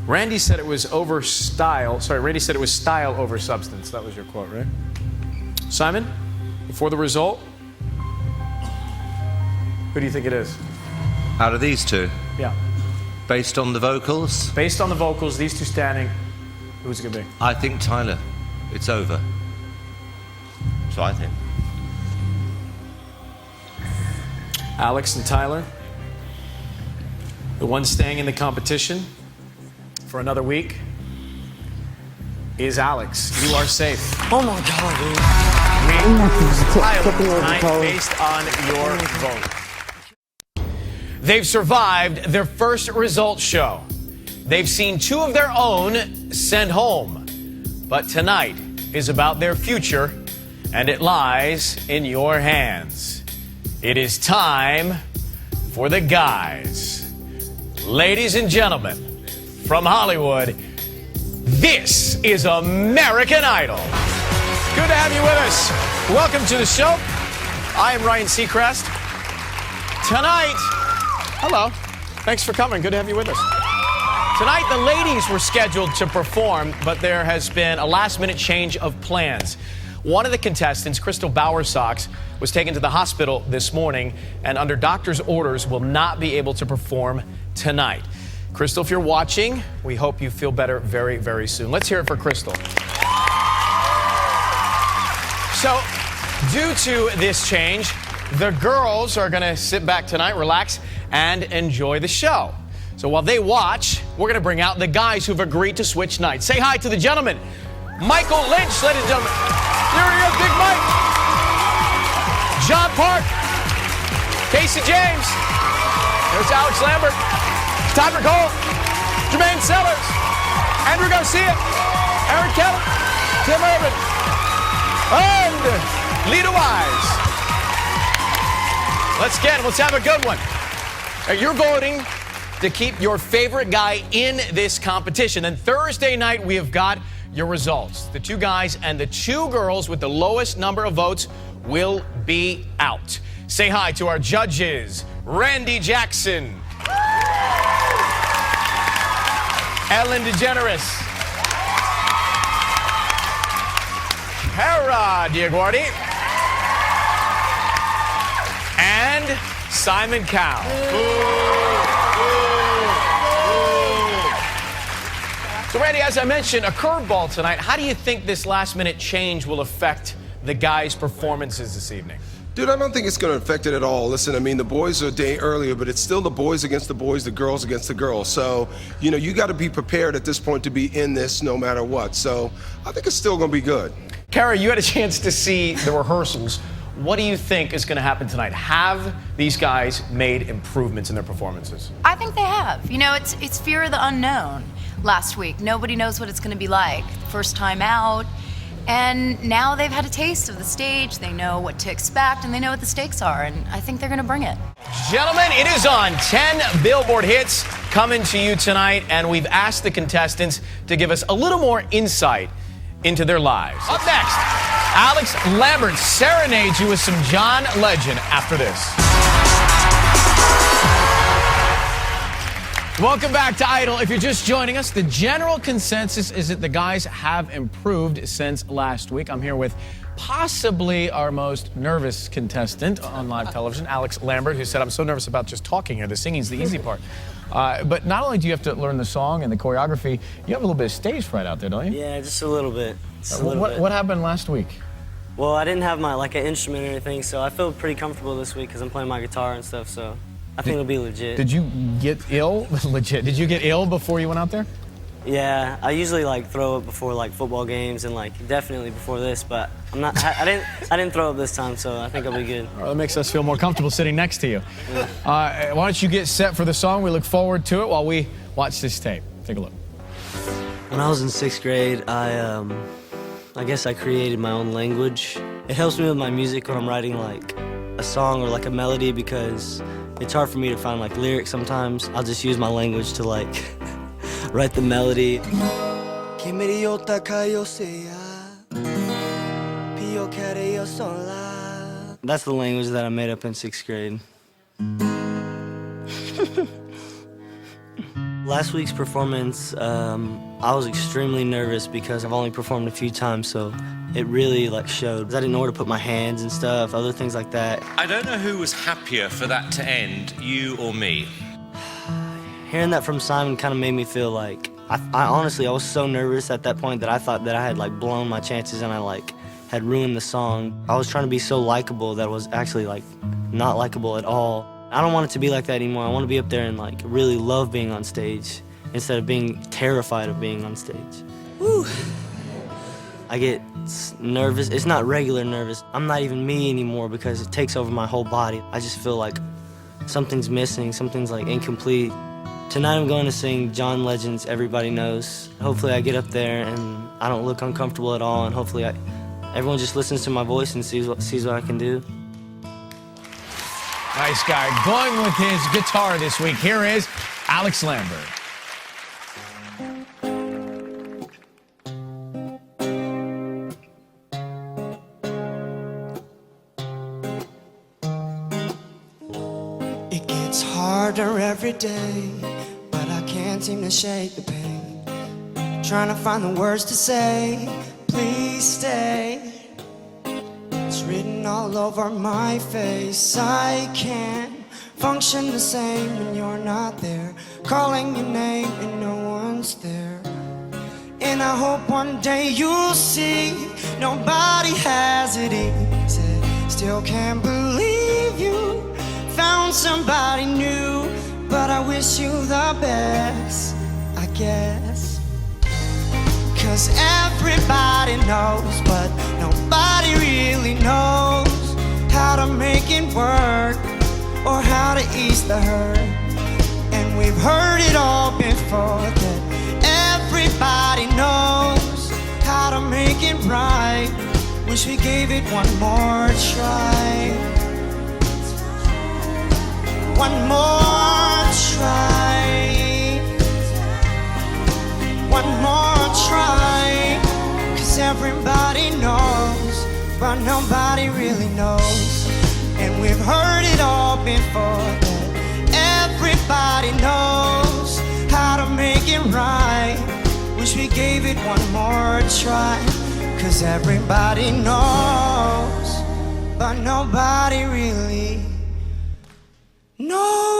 Randy said it was over style. Sorry, Randy said it was style over substance. That was your quote, right? Simon, before the result, who do you think it is? Out of these two? Yeah. Based on the vocals? Based on the vocals, these two standing, who's it going to be? I think Tyler. It's over. So I think. Alex and Tyler, the one staying in the competition for another week is Alex. You are safe. Oh my God, dude. Tyler tonight based on your vote. They've survived their first results show. They've seen 2 of their own sent home. But tonight is about their future, and it lies in your hands. It is time for the guys. Ladies and gentlemen, from Hollywood, this is American Idol. Good to have you with us. Welcome to the show. I am Ryan Seacrest. Tonight, hello. Thanks for coming. Good to have you with us. Tonight, the ladies were scheduled to perform, but there has been a last-minute change of plans. One of the contestants, Crystal Bowersox, was taken to the hospital this morning and under doctor's orders will not be able to perform tonight. Crystal, if you're watching, we hope you feel better very, very soon. Let's hear it for Crystal. So, due to this change, the girls are going to sit back tonight, relax, and enjoy the show. So while they watch, we're going to bring out the guys who've agreed to switch nights. Say hi to the gentlemen. Michael Lynch, ladies and gentlemen. Here he is, Big Mike. John Park. Casey James. There's Alex Lambert. Tyler Cole. Jermaine Sellers. Andrew Garcia. Aaron Kettle. Tim Urban. And Lita Wise. Let's have a good one. You're voting to keep your favorite guy in this competition. And Thursday night, we have got your results. The 2 guys and the 2 girls with the lowest number of votes will be out. Say hi to our judges, Randy Jackson, Ellen DeGeneres, Kara Diaguardi, and Simon Cowell. So, Randy, as I mentioned, a curveball tonight. How do you think this last-minute change will affect the guys' performances this evening? Dude, I don't think it's going to affect it at all. Listen, I mean, the boys are a day earlier, but it's still the boys against the boys, the girls against the girls. So, you know, you got to be prepared at this point to be in this no matter what. So, I think it's still going to be good. Kara, you had a chance to see the rehearsals. What do you think is going to happen tonight? Have these guys made improvements in their performances? I think they have. You know, it's fear of the unknown. Last week, nobody knows what it's going to be like. First time out. And now they've had a taste of the stage, they know what to expect, and they know what the stakes are, and I think they're gonna bring it. Gentlemen, it is on. 10 Billboard hits coming to you tonight, and we've asked the contestants to give us a little more insight into their lives. Up next, Alex Lambert serenades you with some John Legend after this. Welcome back to Idol. If you're just joining us, the general consensus is that the guys have improved since last week. I'm here with possibly our most nervous contestant on live television, Alex Lambert, who said, I'm so nervous about just talking here. The singing's the easy part. But not only do you have to learn the song and the choreography, you have a little bit of stage fright out there, don't you? Yeah, just a little bit. What happened last week? Well, I didn't have my an instrument or anything, so I feel pretty comfortable this week because I'm playing my guitar and stuff, so I think it'll be legit. Did you get ill? Legit. Did you get ill before you went out there? Yeah, I usually throw up before football games and definitely before this, but I'm not. I didn't throw up this time, so I think I'll be good. All right, that makes us feel more comfortable sitting next to you. Yeah. Why don't you get set for the song? We look forward to it while we watch this tape. Take a look. When I was in 6th grade, I guess I created my own language. It helps me with my music when I'm writing a song or a melody because it's hard for me to find lyrics sometimes. I'll just use my language to write the melody. That's the language that I made up in 6th grade. Last week's performance, I was extremely nervous because I've only performed a few times, so it really showed. I didn't know where to put my hands and stuff, other things like that. I don't know who was happier for that to end, you or me. Hearing that from Simon kind of made me feel I honestly, I was so nervous at that point that I thought that I had blown my chances and I had ruined the song. I was trying to be so likable that it was actually not likable at all. I don't want it to be like that anymore. I want to be up there and really love being on stage instead of being terrified of being on stage. Woo! I get nervous. It's not regular nervous. I'm not even me anymore because it takes over my whole body. I just feel like something's missing, something's incomplete. Tonight I'm going to sing John Legend's Everybody Knows. Hopefully I get up there and I don't look uncomfortable at all, and hopefully everyone just listens to my voice and sees what I can do. Nice guy. Going with his guitar this week. Here is Alex Lambert. It gets harder every day, but I can't seem to shake the pain. Trying to find the words to say, please stay. It's written all over my face. I can't function the same when you're not there. Calling your name and no one's there. And I hope one day you'll see nobody has it easy. Still can't believe you found somebody new, but I wish you the best, I guess. 'Cause everybody knows, but nobody really knows how to make it work or how to ease the hurt. And we've heard it all before, that everybody knows how to make it right. Wish we gave it one more try. One more try. One more try. 'Cause everybody knows, but nobody really knows. And we've heard it all before, that everybody knows how to make it right. Wish we gave it one more try. 'Cause everybody knows, but nobody really knows.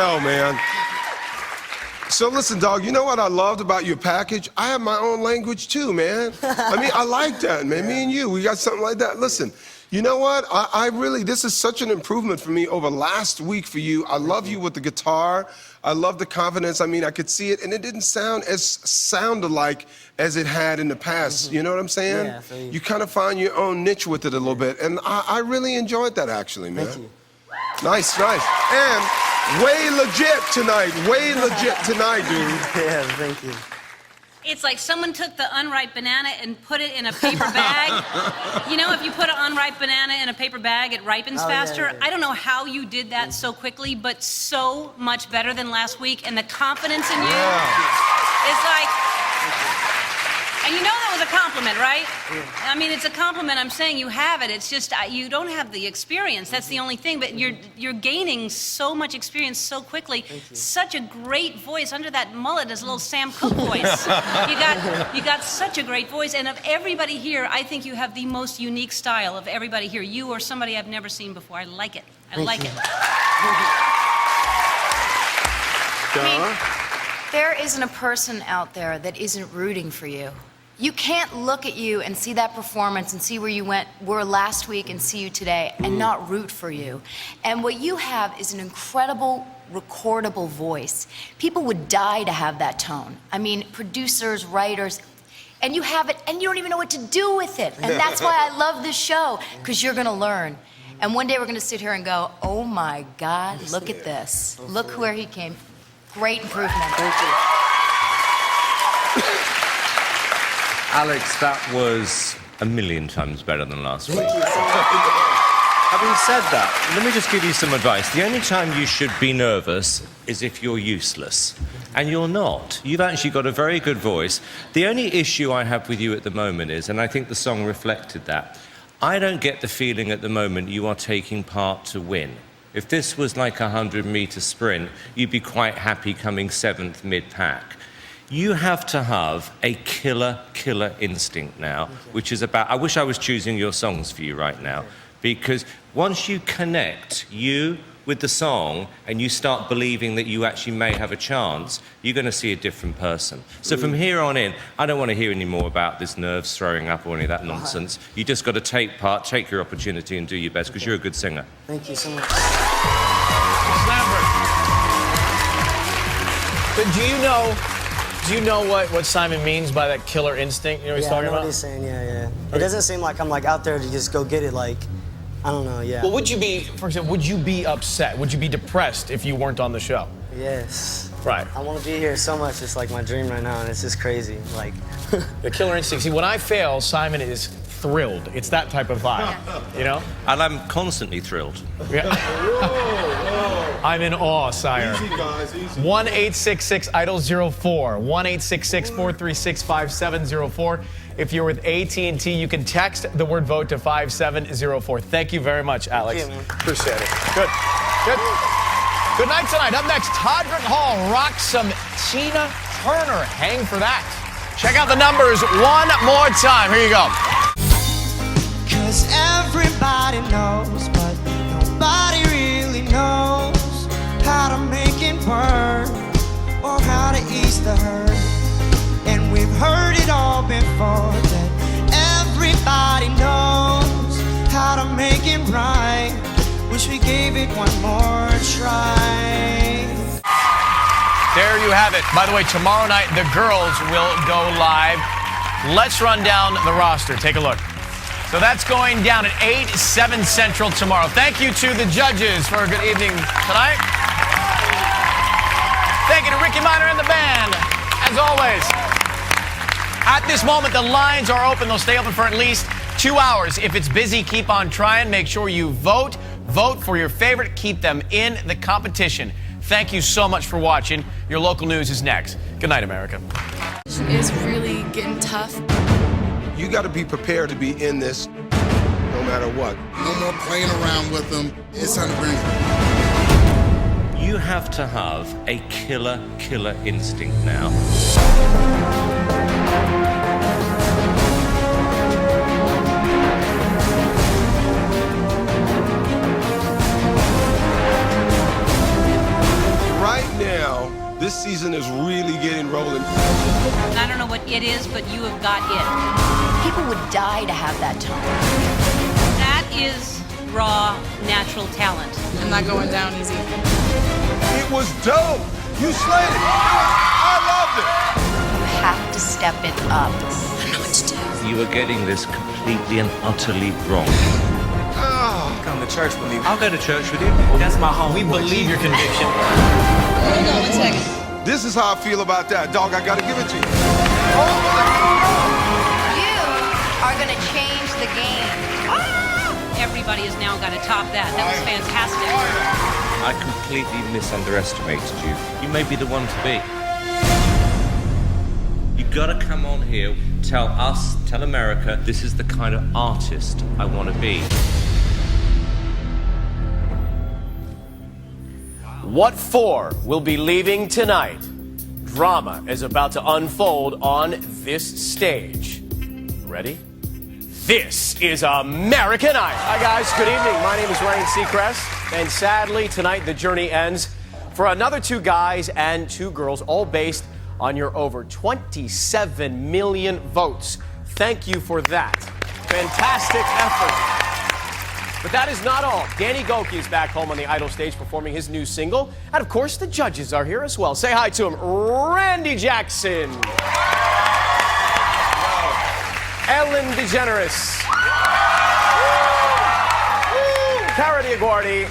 tell, man. So listen, dog, you know what I loved about your package? I have my own language too, man. I mean, I like that, man. Me and you, we got something like that. Listen, you know what? I really, this is such an improvement for me over last week for you. I love you with the guitar. I love the confidence. I mean, I could see it, and it didn't sound as sound-alike as it had in the past. You know what I'm saying? Yeah, I feel you. You kind of find your own niche with it a little bit, and I really enjoyed that, actually, man. Thank you. Nice, nice. And way legit tonight, dude. Yeah, thank you. It's like someone took the unripe banana and put it in a paper bag. You know, if you put an unripe banana in a paper bag, it ripens faster. Yeah. I don't know how you did that so quickly, but so much better than last week. And the confidence in you is like... And you know that was a compliment, right? I mean, it's a compliment. I'm saying you have it. It's just you don't have the experience. That's the only thing. But you're gaining so much experience so quickly. Such a great voice under that mullet is a little Sam Cooke voice. you got such a great voice. And of everybody here, I think you have the most unique style of everybody here. You or somebody I've never seen before. I like it. I like it. I mean, there isn't a person out there that isn't rooting for you. You can't look at you and see that performance and see where you were last week and see you today and not root for you. And what you have is an incredible recordable voice. People would die to have that tone. I mean, producers, writers, and you have it and you don't even know what to do with it. And that's why I love this show, because you're gonna learn. And one day we're gonna sit here and go, oh my God, look at this. Look where he came. Great improvement. Thank you. Alex, that was a million times better than last week. Thank you. Having said that, let me just give you some advice. The only time you should be nervous is if you're useless. And you're not. You've actually got a very good voice. The only issue I have with you at the moment is, and I think the song reflected that, I don't get the feeling at the moment you are taking part to win. If this was like a 100-meter sprint, you'd be quite happy coming 7th mid-pack. You have to have a killer instinct now, which is about... I wish I was choosing your songs for you right now, because once you connect you with the song and you start believing that you actually may have a chance, you're going to see a different person. So from here on in, I don't want to hear any more about this nerves throwing up or any of that nonsense. You just got to take part, take your opportunity and do your best, because you're a good singer. Thank you so much. Lambert. But do you know what Simon means by that killer instinct? You know what he's talking about? Yeah, I know what he's saying, yeah. It doesn't seem like I'm like out there to just go get it, like, I don't know, yeah. Well, would you be, for example, would you be upset? Would you be depressed if you weren't on the show? Yes. Right. I want to be here so much. It's like my dream right now, and it's just crazy. Like, the killer instinct. See, when I fail, Simon is thrilled. It's that type of vibe, you know? And I'm constantly thrilled. Yeah. I'm in awe, sire. Easy, guys, easy. 1-866-IDOL-04. 1-866-436-5704. If you're with AT&T, you can text the word vote to 5704. Thank you very much, Alex. Thank you, man. Appreciate it. Good. Good night tonight. Up next, Todrick Hall rocks some Tina Turner. Hang for that. Check out the numbers one more time. Here you go. 'Cause everybody knows, but nobody really knows how to make it work or how to ease the hurt. And we've heard it all before, that everybody knows how to make it right. Wish we gave it one more try. There you have it. By the way, tomorrow night, the girls will go live. Let's run down the roster. Take a look. So that's going down at 8, 7 Central tomorrow. Thank you to the judges for a good evening tonight. Thank you to Ricky Minor and the band, as always. At this moment, the lines are open. They'll stay open for at least 2 hours. If it's busy, keep on trying. Make sure you vote. Vote for your favorite. Keep them in the competition. Thank you so much for watching. Your local news is next. Good night, America. It's really getting tough. You got to be prepared to be in this no matter what. No more playing around with them. It's time to bring it. You have to have a killer instinct now. now, this season is really getting rolling. I don't know what it is, but you have got it. People would die to have that tone. That is raw, natural talent. I'm not going down easy. It was dope. You slayed it. I loved it. You have to step it up. I don't know what to do. You are getting this completely and utterly wrong. Come to church with me. I'll go to church with you. That's my home. We believe your conviction. Hold on 1 second. This is how I feel about that. Dog, I gotta give it to you. You are going to change the game. Everybody has now got to top that. That was fantastic. I completely misunderestimated you. You may be the one to be. You gotta come on here, tell us, tell America, this is the kind of artist I want to be. What for will be leaving tonight? Drama is about to unfold on this stage. Ready? This is American Idol. Hi guys, good evening. My name is Ryan Seacrest, and sadly tonight the journey ends for another 2 guys and 2 girls, all based on your over 27 million votes. Thank you for that. Fantastic effort. But that is not all. Danny Goki is back home on the Idol stage performing his new single. And of course, the judges are here as well. Say hi to him, Randy Jackson. Ellen DeGeneres. Cara Diaguardi.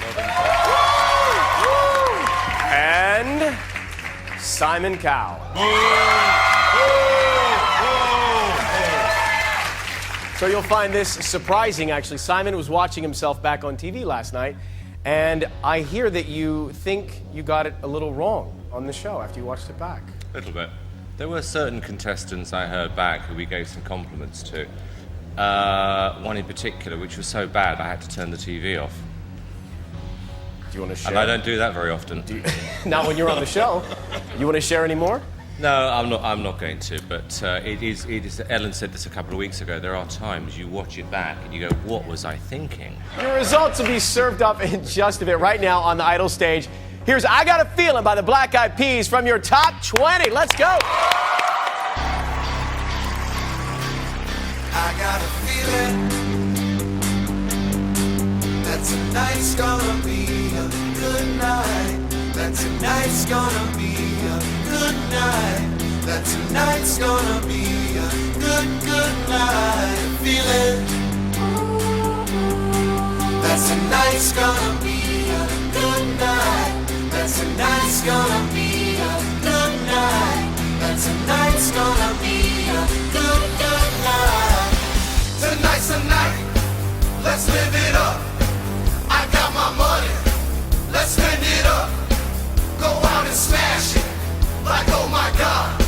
And Simon Cowell. So you'll find this surprising, actually. Simon was watching himself back on TV last night, and I hear that you think you got it a little wrong on the show after you watched it back. A little bit. There were certain contestants I heard back who we gave some compliments to. One in particular, which was so bad I had to turn the TV off. Do you want to share? And I don't do that very often. Not when you're on the show. You want to share any more? No, I'm not going to. But it is. Ellen said this a couple of weeks ago. There are times you watch it back and you go, "What was I thinking?" Your results will be served up in just a bit. Right now on the Idol stage, here's "I Got a Feeling" by the Black Eyed Peas from your top 20. Let's go. I got a feeling that tonight's gonna be a good night. That tonight's gonna be a good night. That tonight's gonna be a good night. Feeling that tonight's gonna be a good night. That tonight's gonna be a good night. That tonight's gonna be a good night. Tonight's the night. Let's live it up. I got my money. Let's spend it up. Go out and smash it. Like, oh my God.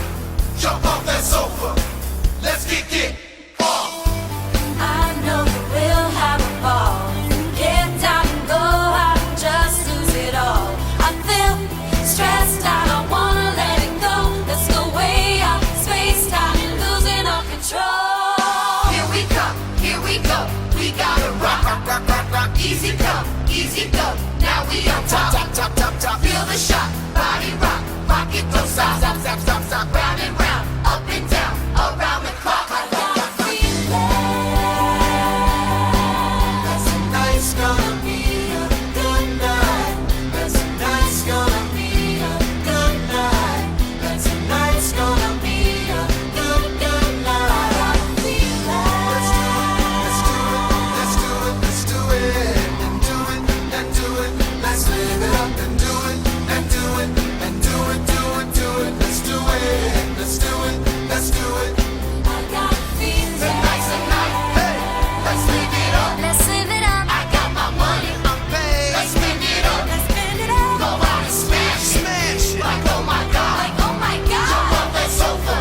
Jump off that sofa. Let's get off. I know that we'll have a ball. Get down and go out and just lose it all. I feel stressed out, I wanna let it go. Let's go way out, space time, and losing our control. Here we come, here we go. We gotta rock, rock, rock, rock, rock. Easy come, easy go. Now we on top, top, top, top, top. Feel the shot, body rock. Rock it, don't stop, stop, stop, stop, stop. Round and round, up and down, around the clock. That's tonight's gonna be a good night. That's tonight's gonna be a good night. That's tonight's gonna be a good night. Let's do it, let's do it, and do it, and do it. Let's live it up and do it, and do it, and do it, do it, do it. Let's do it, let's do it, let's do it. I got a feeling. Tonight's the night, hey, let's live it up. Let's live it up. I got my money, I'm paid. Let's spend it up. Let's spend it up. Go out and smash it. Like, oh my God. Like, oh my God. Jump off that sofa.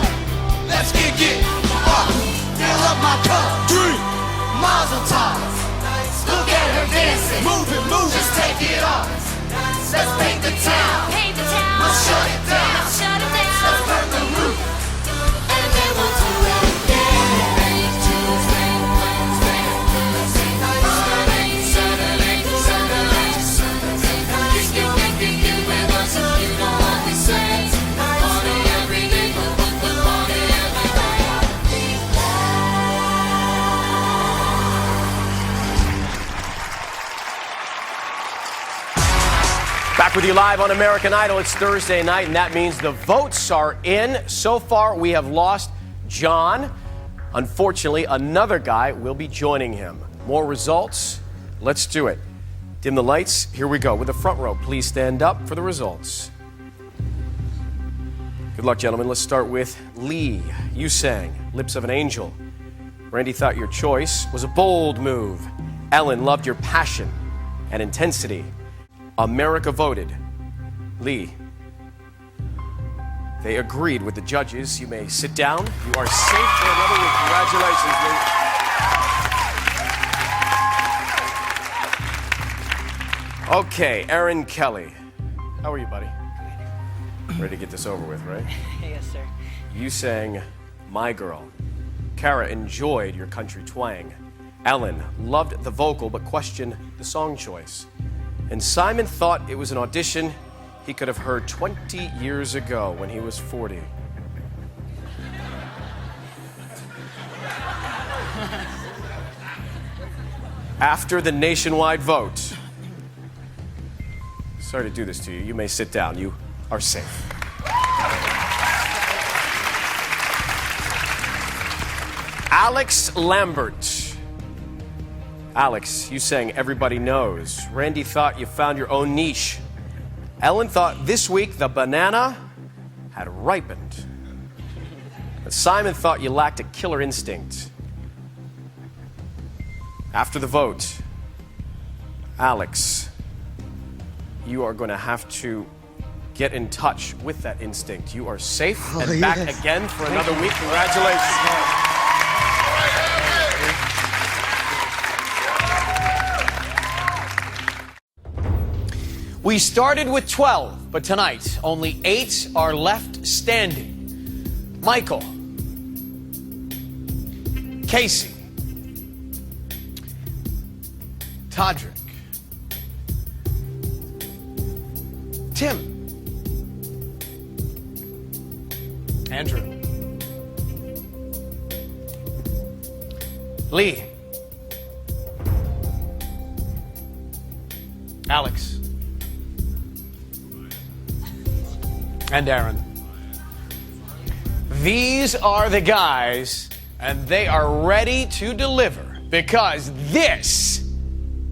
Let's get fill up my cup. Drink. Mazel tov. Look at her dancing. Move it, move it. Just take it off. Let's paint the town. Paint the town. We'll shut it down. Let's shut it down. Let's burn the roof. And then we'll do it again. Tuesday, Wednesday, Thursday, Friday, Saturday, Sunday. You with us if you know what we say. Back with you live on American Idol. It's Thursday night, and that means the votes are in. So far, we have lost John. Unfortunately, another guy will be joining him. More results? Let's do it. Dim the lights. Here we go. With the front row, please stand up for the results. Good luck, gentlemen. Let's start with Lee. You sang Lips of an Angel. Randy thought your choice was a bold move. Ellen loved your passion and intensity. America voted Lee. They agreed with the judges. You may sit down. You are safe for another week. Congratulations, Lee. Okay, Aaron Kelly. How are you, buddy? Ready to get this over with, right? Yes, sir. You sang My Girl. Kara enjoyed your country twang. Ellen loved the vocal but questioned the song choice. And Simon thought it was an audition he could have heard 20 years ago when he was 40. After the nationwide vote, sorry to do this to you. You may sit down. You are safe. Alex Lambert. Alex, you sang Everybody Knows. Randy thought you found your own niche. Ellen thought this week the banana had ripened. But Simon thought you lacked a killer instinct. After the vote, Alex, you are going to have to get in touch with that instinct. You are safe and back again for another week. Congratulations. We started with 12, but tonight only 8 are left standing. Michael, Casey, Todrick, Tim, Andrew, Lee, Alex, and Aaron. These are the guys, and they are ready to deliver because this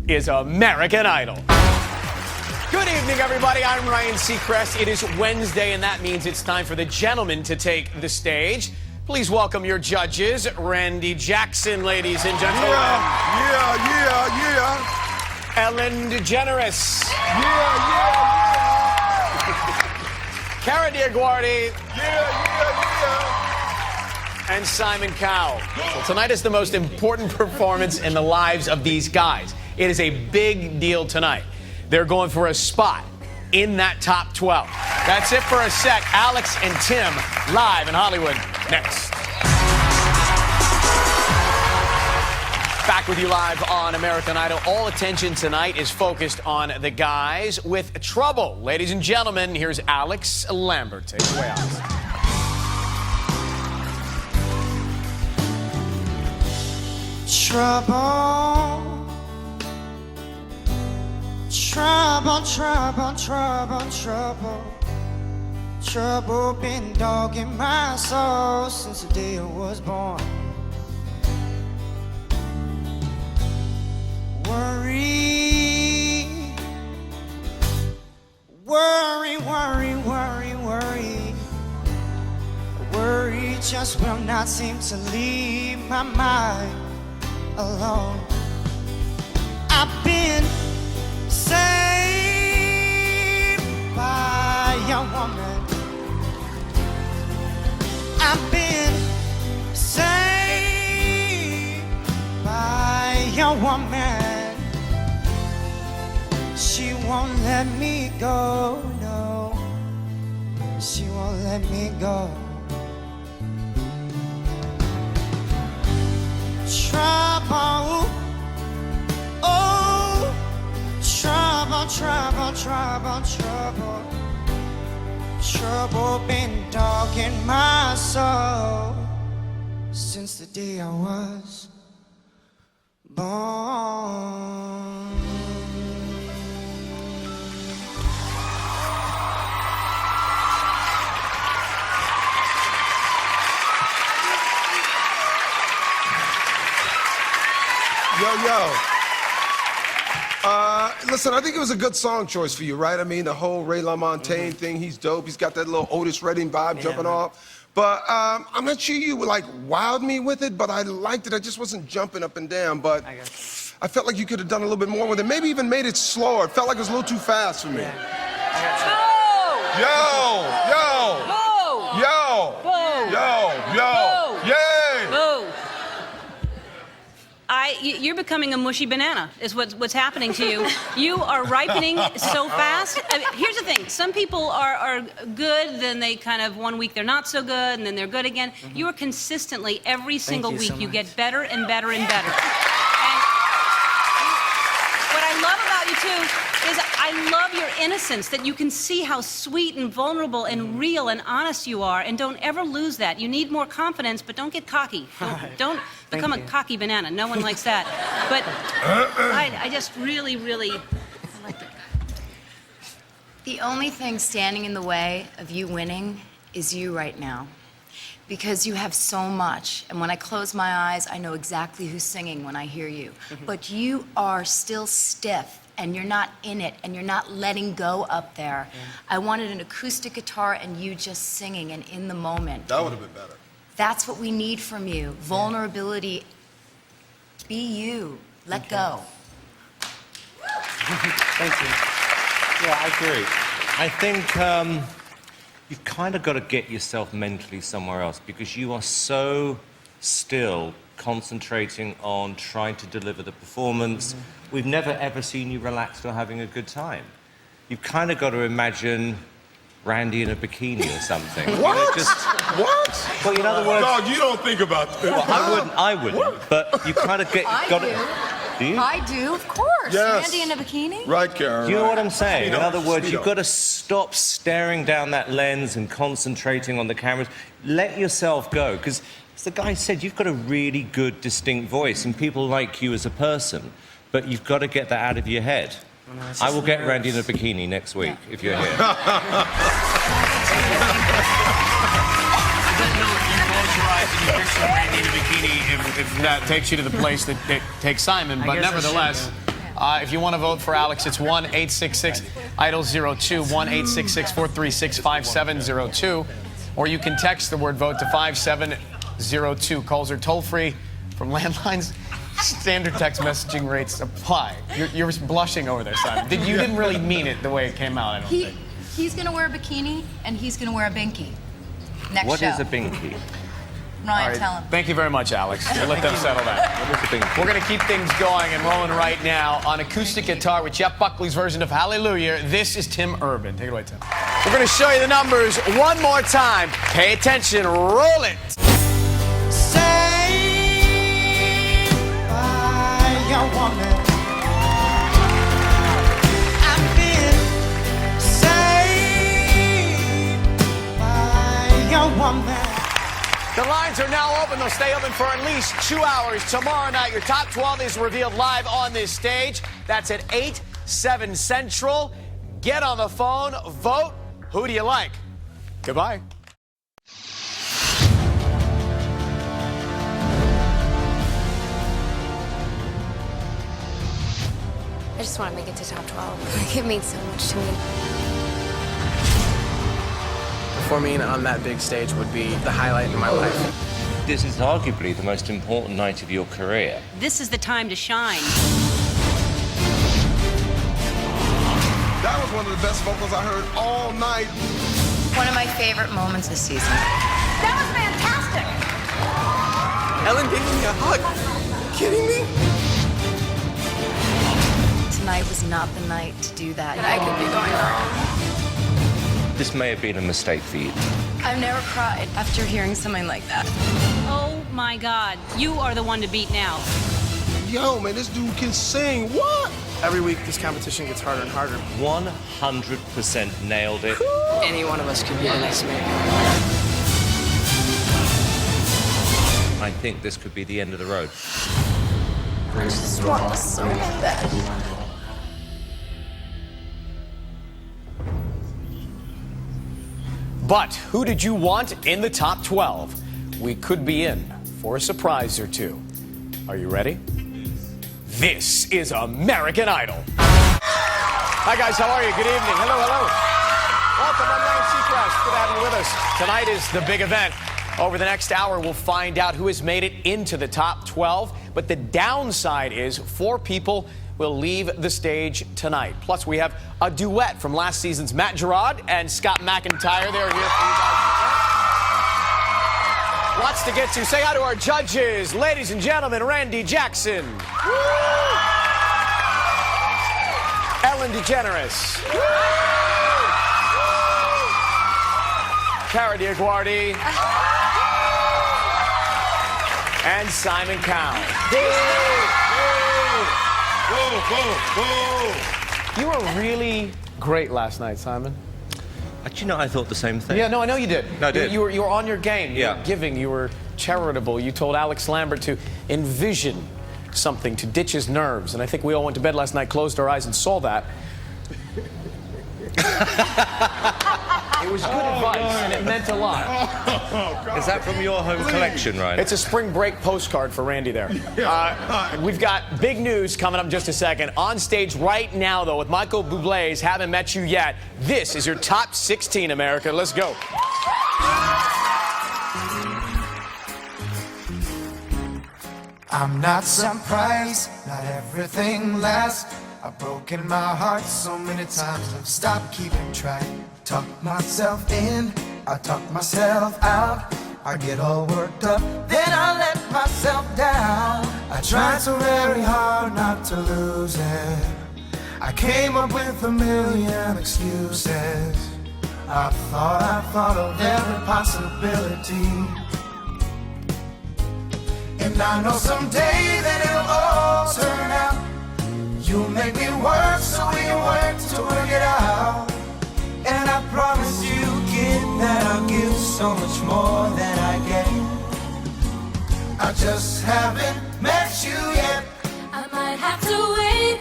is American Idol. Good evening, everybody. I'm Ryan Seacrest. It is Wednesday, and that means it's time for the gentlemen to take the stage. Please welcome your judges, Randy Jackson, ladies and gentlemen. Yeah. Ellen DeGeneres. Yeah. Cara Diaguardi. And Simon Cowell. So tonight is the most important performance in the lives of these guys. It is a big deal tonight. They're going for a spot in that top 12. That's it for a sec. Alex and Tim live in Hollywood next. Back with you live on American Idol. All attention tonight is focused on the guys with trouble. Ladies and gentlemen, here's Alex Lambert. Take it away, Alex. Trouble, trouble, trouble, trouble, trouble. Trouble been dogging my soul since the day I was born. Worry, worry, worry, worry, worry. Worry just will not seem to leave my mind alone. I've been saved by a woman. I've been saved by a woman. She won't let me go, no. She won't let me go. Trouble, oh, trouble, trouble, trouble, trouble. Trouble been dogging my soul since the day I was born. Listen, I think it was a good song choice for you, right? I mean, the whole Ray LaMontagne thing, he's dope. He's got that little Otis Redding vibe jumping off. But I'm not sure you like wowed me with it, but I liked it. I just wasn't jumping up and down. But I felt like you could have done a little bit more with it. Maybe even made it slower. It felt like it was a little too fast for me. You're becoming a mushy banana, is what's happening to you. You are ripening so fast. I mean, here's the thing. Some people are good, then they kind of, one week they're not so good, and then they're good again. You are consistently, every single week, you get better and better and better. And what I love about you, too, is I love your innocence, that you can see how sweet and vulnerable and real and honest you are, and don't ever lose that. You need more confidence, but don't get cocky. Don't become a cocky banana. No one likes that. But I just really, really like that. The only thing standing in the way of you winning is you right now. Because you have so much. And when I close my eyes, I know exactly who's singing when I hear you. But you are still stiff, and you're not in it, and you're not letting go up there. I wanted an acoustic guitar and you just singing and in the moment. That would have been better. That's what we need from you. Vulnerability. Be you. Let go. Thank you. Yeah, I agree. I think you've kind of got to get yourself mentally somewhere else, because you are so still concentrating on trying to deliver the performance. We've never ever seen you relaxed or having a good time. You've kind of got to imagine Randy in a bikini or something. What? What? Well, in other words... Dog, you don't think about that. Well, I wouldn't. But you kind of got do. Do you? I do, of course. Yes. Randy in a bikini? Right, Karen. Do you know what I'm saying? In other words, Speedo. you've got to stop staring down that lens and concentrating on the cameras. Let yourself go, because as the guy said, you've got a really good, distinct voice, and people like you as a person, but you've got to get that out of your head. I will get Randy in a bikini next week, if you're here. Randy in a bikini if that takes you to the place that takes Simon, but nevertheless, if you want to vote for Alex, it's 1-866-IDOL-02, 1-866-436-5702, or you can text the word vote to 5702. Calls are toll-free from landlines. Standard text messaging rates apply. You're blushing over there, Simon. You didn't really mean it the way it came out, I don't think. He's going to wear a bikini, and he's going to wear a binky. Next What show. is a binky? Ryan, tell him. Thank you very much, Alex. We'll let them settle that. What is a binky? We're going to keep things going and rolling right now on acoustic guitar with Jeff Buckley's version of Hallelujah. This is Tim Urban. Take it away, Tim. We're going to show you the numbers one more time. Pay attention. Roll it. Your woman. I'm being saved by your woman. The lines are now open. They'll stay open for at least 2 hours. Tomorrow night, your top 12 is revealed live on this stage. That's at 8, 7 Central. Get on the phone. Vote. Who do you like? Goodbye. I just want to make it to top 12. It means so much to me. Performing on that big stage would be the highlight in my life. This is arguably the most important night of your career. This is the time to shine. That was one of the best vocals I heard all night. One of my favorite moments this season. That was fantastic! Ellen gave me a hug. Kidding me? Tonight was not the night to do that. I could be going wrong. This may have been a mistake for you. I've never cried after hearing something like that. Oh my God, you are the one to beat now. Yo, man, this dude can sing. What? Every week, this competition gets harder and harder. 100% nailed it. Any one of us could be the next man. I think this could be the end of the road. I just want this so bad. But who did you want in the top 12? We could be in for a surprise or two. Are you ready? This is American Idol. Hi, guys. How are you? Good evening. Hello, hello. Welcome. I'm Ryan Seacrest. Good to have you with us. Tonight is the big event. Over the next hour, we'll find out who has made it into the top 12. But the downside is 4 people will leave the stage tonight. Plus, we have a duet from last season's Matt Gerard and Scott McIntyre. They're here for you guys. Lots to get to. Say hi to our judges. Ladies and gentlemen, Randy Jackson. Ellen DeGeneres. Cara Diaguardi. And Simon Cowell. You were really great last night, Simon. Do you know, I thought the same thing. Yeah, no, I know you did. No, I did. You were on your game. You Yeah. were giving. You were charitable. You told Alex Lambert to envision something to ditch his nerves. And I think we all went to bed last night, closed our eyes, and saw that. It was good advice, and it meant a lot. Is that from your home collection, Ryan? It's a spring break postcard for Randy there. We've got big news coming up in just a second. On stage right now, though, with Michael Bublé's Haven't Met You Yet. This is your top 16, America. Let's go. I'm not surprised, not everything lasts. I've broken my heart so many times, I've stopped keeping track. Talk myself in, I talk myself out. I get all worked up, then I let myself down. I tried so very hard not to lose it. I came up with a million excuses. I thought of every possibility. And I know someday that it'll all turn out. You'll make me work so we can work to work it out. And I promise you, kid, that I'll give so much more than I get. I just haven't met you yet. I might have to wait,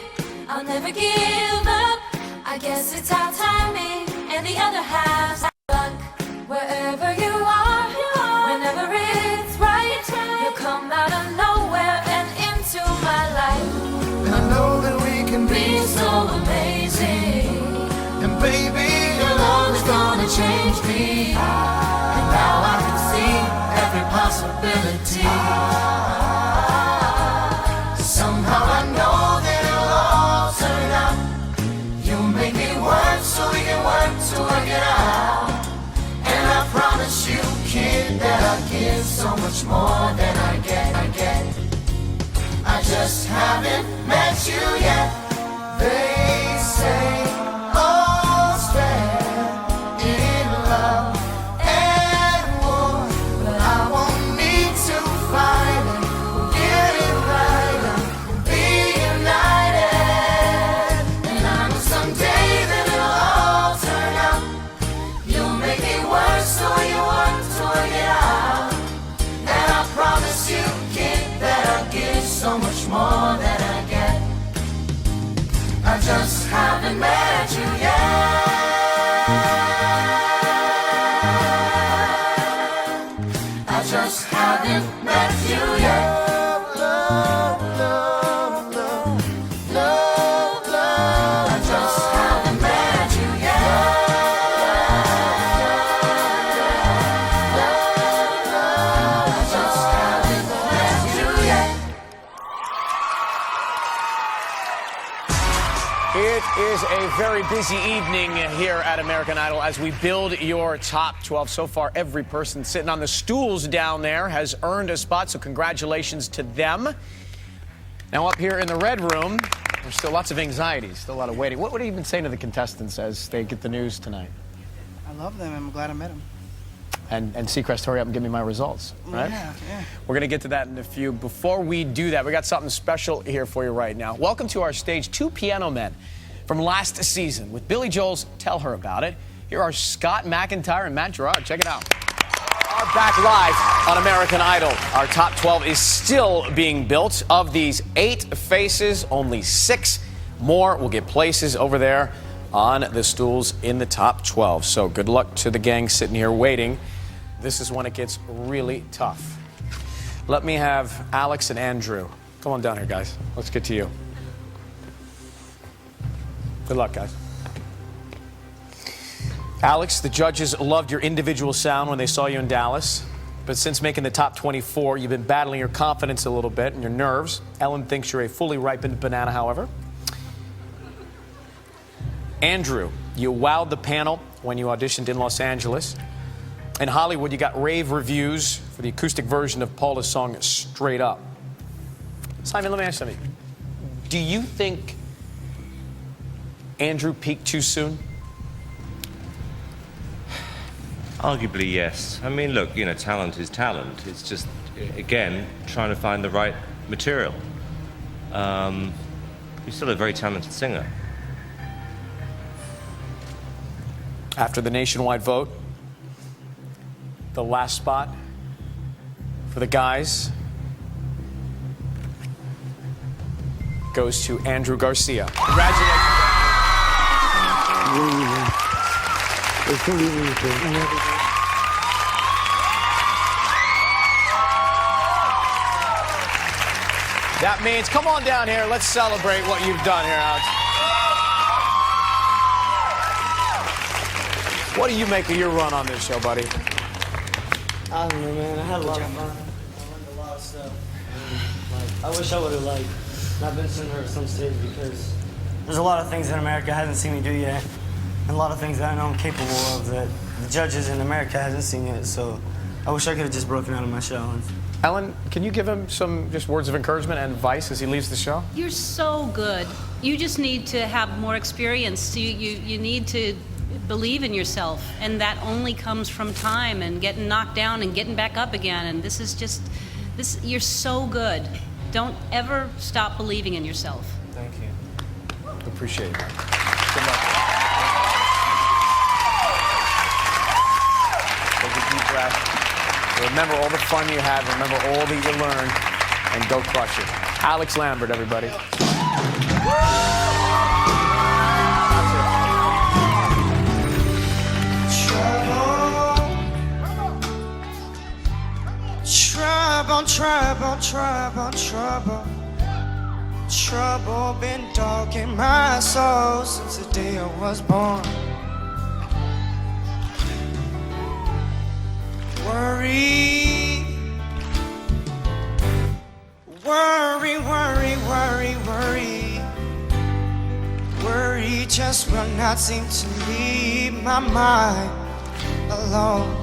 I'll never give up. I guess it's our timing and the other half's luck. Wherever you are, whenever it's right, you'll come out of nowhere and into my life. And I know that we can Be so amazing, and baby, your love is gonna change me. And now I can see every possibility. somehow I know that it'll all turn out. You make me work so we can work to work it out. And I promise you, kid, that I'll give so much more than I get. I just haven't met you yet. They say all's fair in love and war, but I won't need to fight it. We'll get it right and be united. And I know someday that it'll all turn out. You'll make me work so you work to work it out. And I promise you, kid, that I'll give so much more than I get. I just haven't met you yet. I just haven't met you yet. I just haven't met you yet. I just haven't met you yet. It is a very busy evening here at American Idol as we build your top 12. So far, every person sitting on the stools down there has earned a spot, so congratulations to them. Now up here in the red room, there's still lots of anxiety, still a lot of waiting. What have you been saying to the contestants as they get the news tonight? I love them. I'm glad I met them. And Seacrest, hurry up and give me my results, right? Yeah. We're going to get to that in a few. Before we do that, we got something special here for you right now. Welcome to our stage, 2 piano men from last season with Billy Joel's Tell Her About It. Here are Scott McIntyre and Matt Gerard. Check it out. Are back live on American Idol. Our top 12 is still being built. Of these 8 faces, only 6 more will get places over there on the stools in the top 12. So good luck to the gang sitting here waiting. This is when it gets really tough. Let me have Alex and Andrew. Come Come on down here, guys. Let's get to you. Good luck, guys. Alex, the judges loved your individual sound when they saw you in Dallas. But since making the top 24, you've been battling your confidence a little bit and your nerves. Ellen thinks you're a fully ripened banana, however. Andrew, you wowed the panel when you auditioned in Los Angeles. In Hollywood, you got rave reviews for the acoustic version of Paula's song, Straight Up. Simon, let me ask you something. Do you think Andrew peaked too soon? Arguably, yes. I mean, look, you know, talent is talent. It's just, again, trying to find the right material. You're still a very talented singer. After the nationwide vote, the last spot for the guys goes to Andrew Garcia. Congratulations. That means, come on down here, let's celebrate what you've done here, Alex. What do you make of your run on this show, buddy? I don't know, man. I had a lot of fun. I learned a lot of stuff. And, I wish I would have not been sitting here at some stage, because there's a lot of things that America hasn't seen me do yet, and a lot of things that I know I'm capable of that the judges in America hasn't seen yet. So I wish I could have just broken out of my shell. Ellen, can you give him some just words of encouragement and advice as he leaves the show? You're so good. You just need to have more experience. You need to believe in yourself, and that only comes from time and getting knocked down and getting back up again. And this is just, you're so good. Don't ever stop believing in yourself. Thank you. Appreciate it. Good luck. Take a deep breath. Remember all the fun you had, remember all that you learned, and go crush it. Alex Lambert, everybody. Trouble, trouble, trouble, trouble. Trouble been dogging my soul since the day I was born. Worry, worry, worry, worry, worry. Worry just will not seem to leave my mind alone.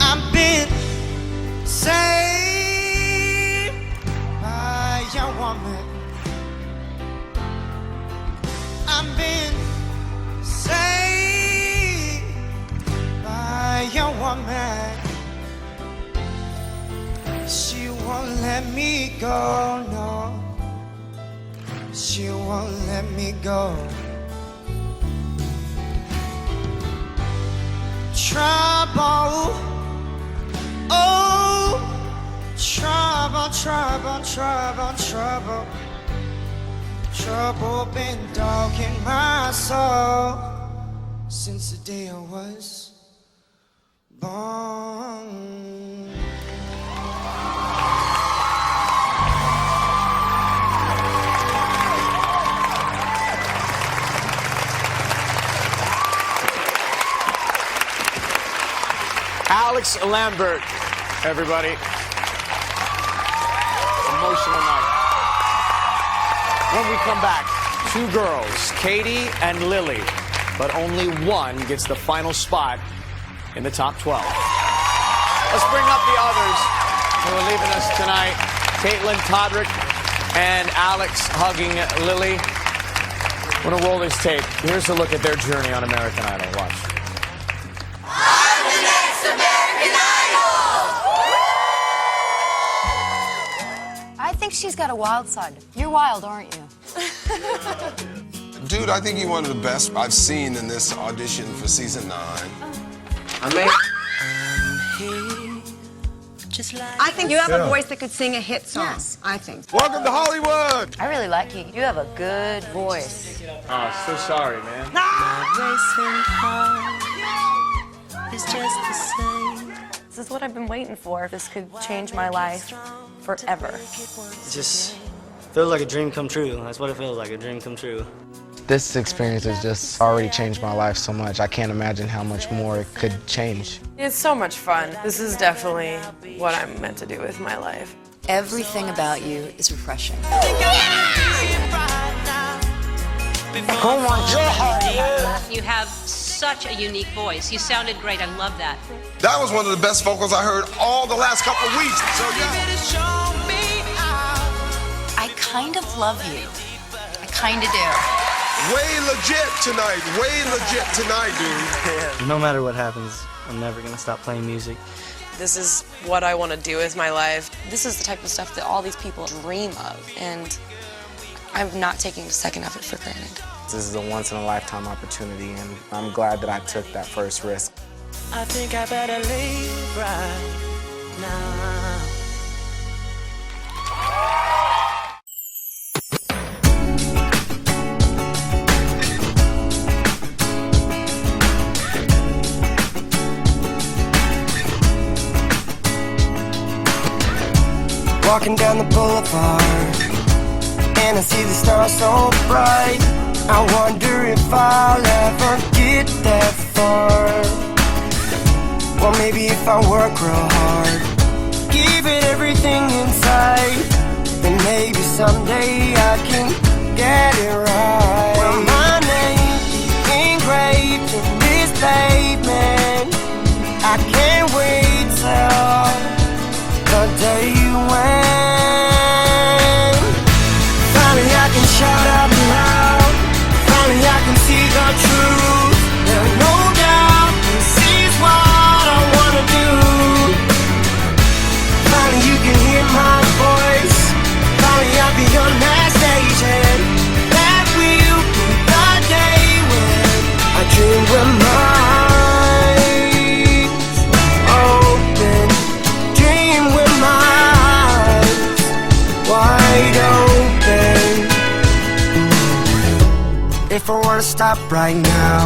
I've been saved by a woman. I've been saved by a woman. She won't let me go, no. She won't let me go. Trouble, oh, trouble, trouble, trouble, trouble. Trouble been dogging my soul since the day I was born. Alex Lambert, everybody. Emotional night. When we come back, two girls, Katie and Lily, but only one gets the final spot in the top 12. Let's bring up the others who are leaving us tonight. Caitlin Todrick and Alex hugging Lily. We're gonna roll this tape. Here's a look at their journey on American Idol. Watch. I'm the next American Idol! I think she's got a wild side. You're wild, aren't you? Dude, I think you're one of the best I've seen in this audition for season 9. I think you have a voice that could sing a hit song. Yes, I think. Welcome to Hollywood! I really like you. You have a good voice. Oh, so sorry, man. Ah! Racing heart is just the same This is what I've been waiting for. This could change my life forever. It just feels like a dream come true. That's what it feels like, a dream come true. This experience has just already changed my life so much. I can't imagine how much more it could change. It's so much fun. This is definitely what I'm meant to do with my life. Everything about you is refreshing. Oh my God! You have such a unique voice. You sounded great. I love that. That was one of the best vocals I heard all the last couple of weeks. So I kind of love you. I kind of do. way legit tonight. Way legit tonight, dude. No matter what happens, I'm never gonna stop playing music. This is what I want to do with my life. This is the type of stuff that all these people dream of, and I'm not taking a second of it for granted. This is a once-in-a-lifetime opportunity, and I'm glad that I took that first risk. I think I better leave right now. Walking down the boulevard, and I see the stars so bright. I wonder if I'll ever get that far. Well, maybe if I work real hard, give it everything inside, then maybe someday I can get it right. Well, my name engraved in this pavement. I can't wait till the day when finally I can shout out loud. Finally I can see the truth. There's no doubt this is what I wanna do. Finally you can hear my voice. Finally I'll be on that stage, and that will be the day when I dream with my eyes open. Dream with my eyes wide open. If I were to stop right now,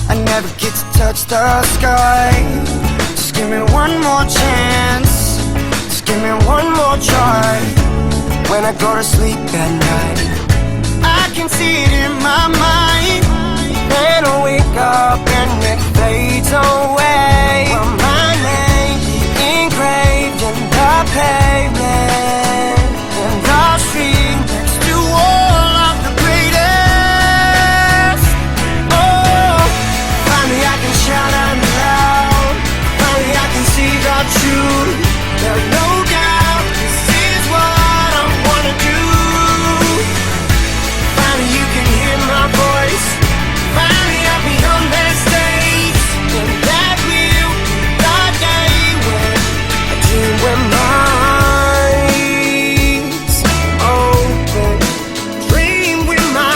I never get to touch the sky. Just give me one more chance. Just give me one more try. When I go to sleep at night, I can see it in my mind. Then I wake up and it fades away. Well, my name engraved in the pavement, in the street next to all of the greatest. Oh, finally I can shout out loud. Finally I can see the truth. There's no doubt this is what I wanna do. Finally you can hear my voice. Finally I'll be on that stage, and that will be the day when I dream with my eyes open. Dream with my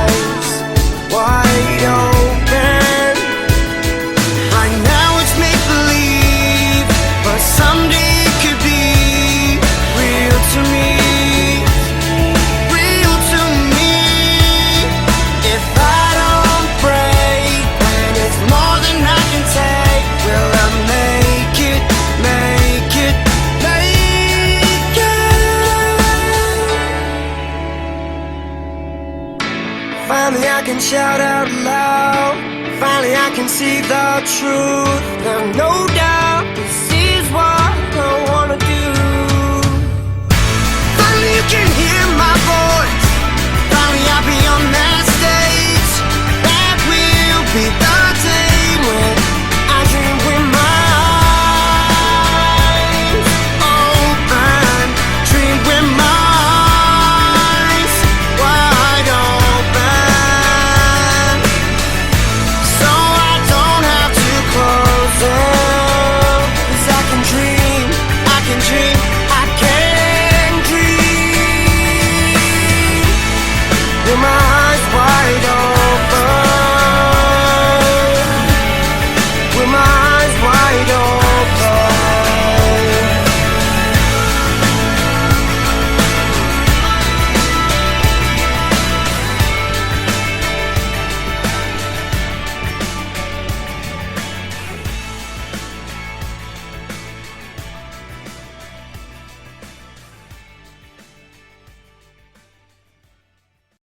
eyes wide open. Right now it's make-believe, but someday it could be real to me. Real to me. If I don't break, then it's more than I can take. Will I make it, make it, make it? Finally I can shout out loud. Finally I can see the truth. There's no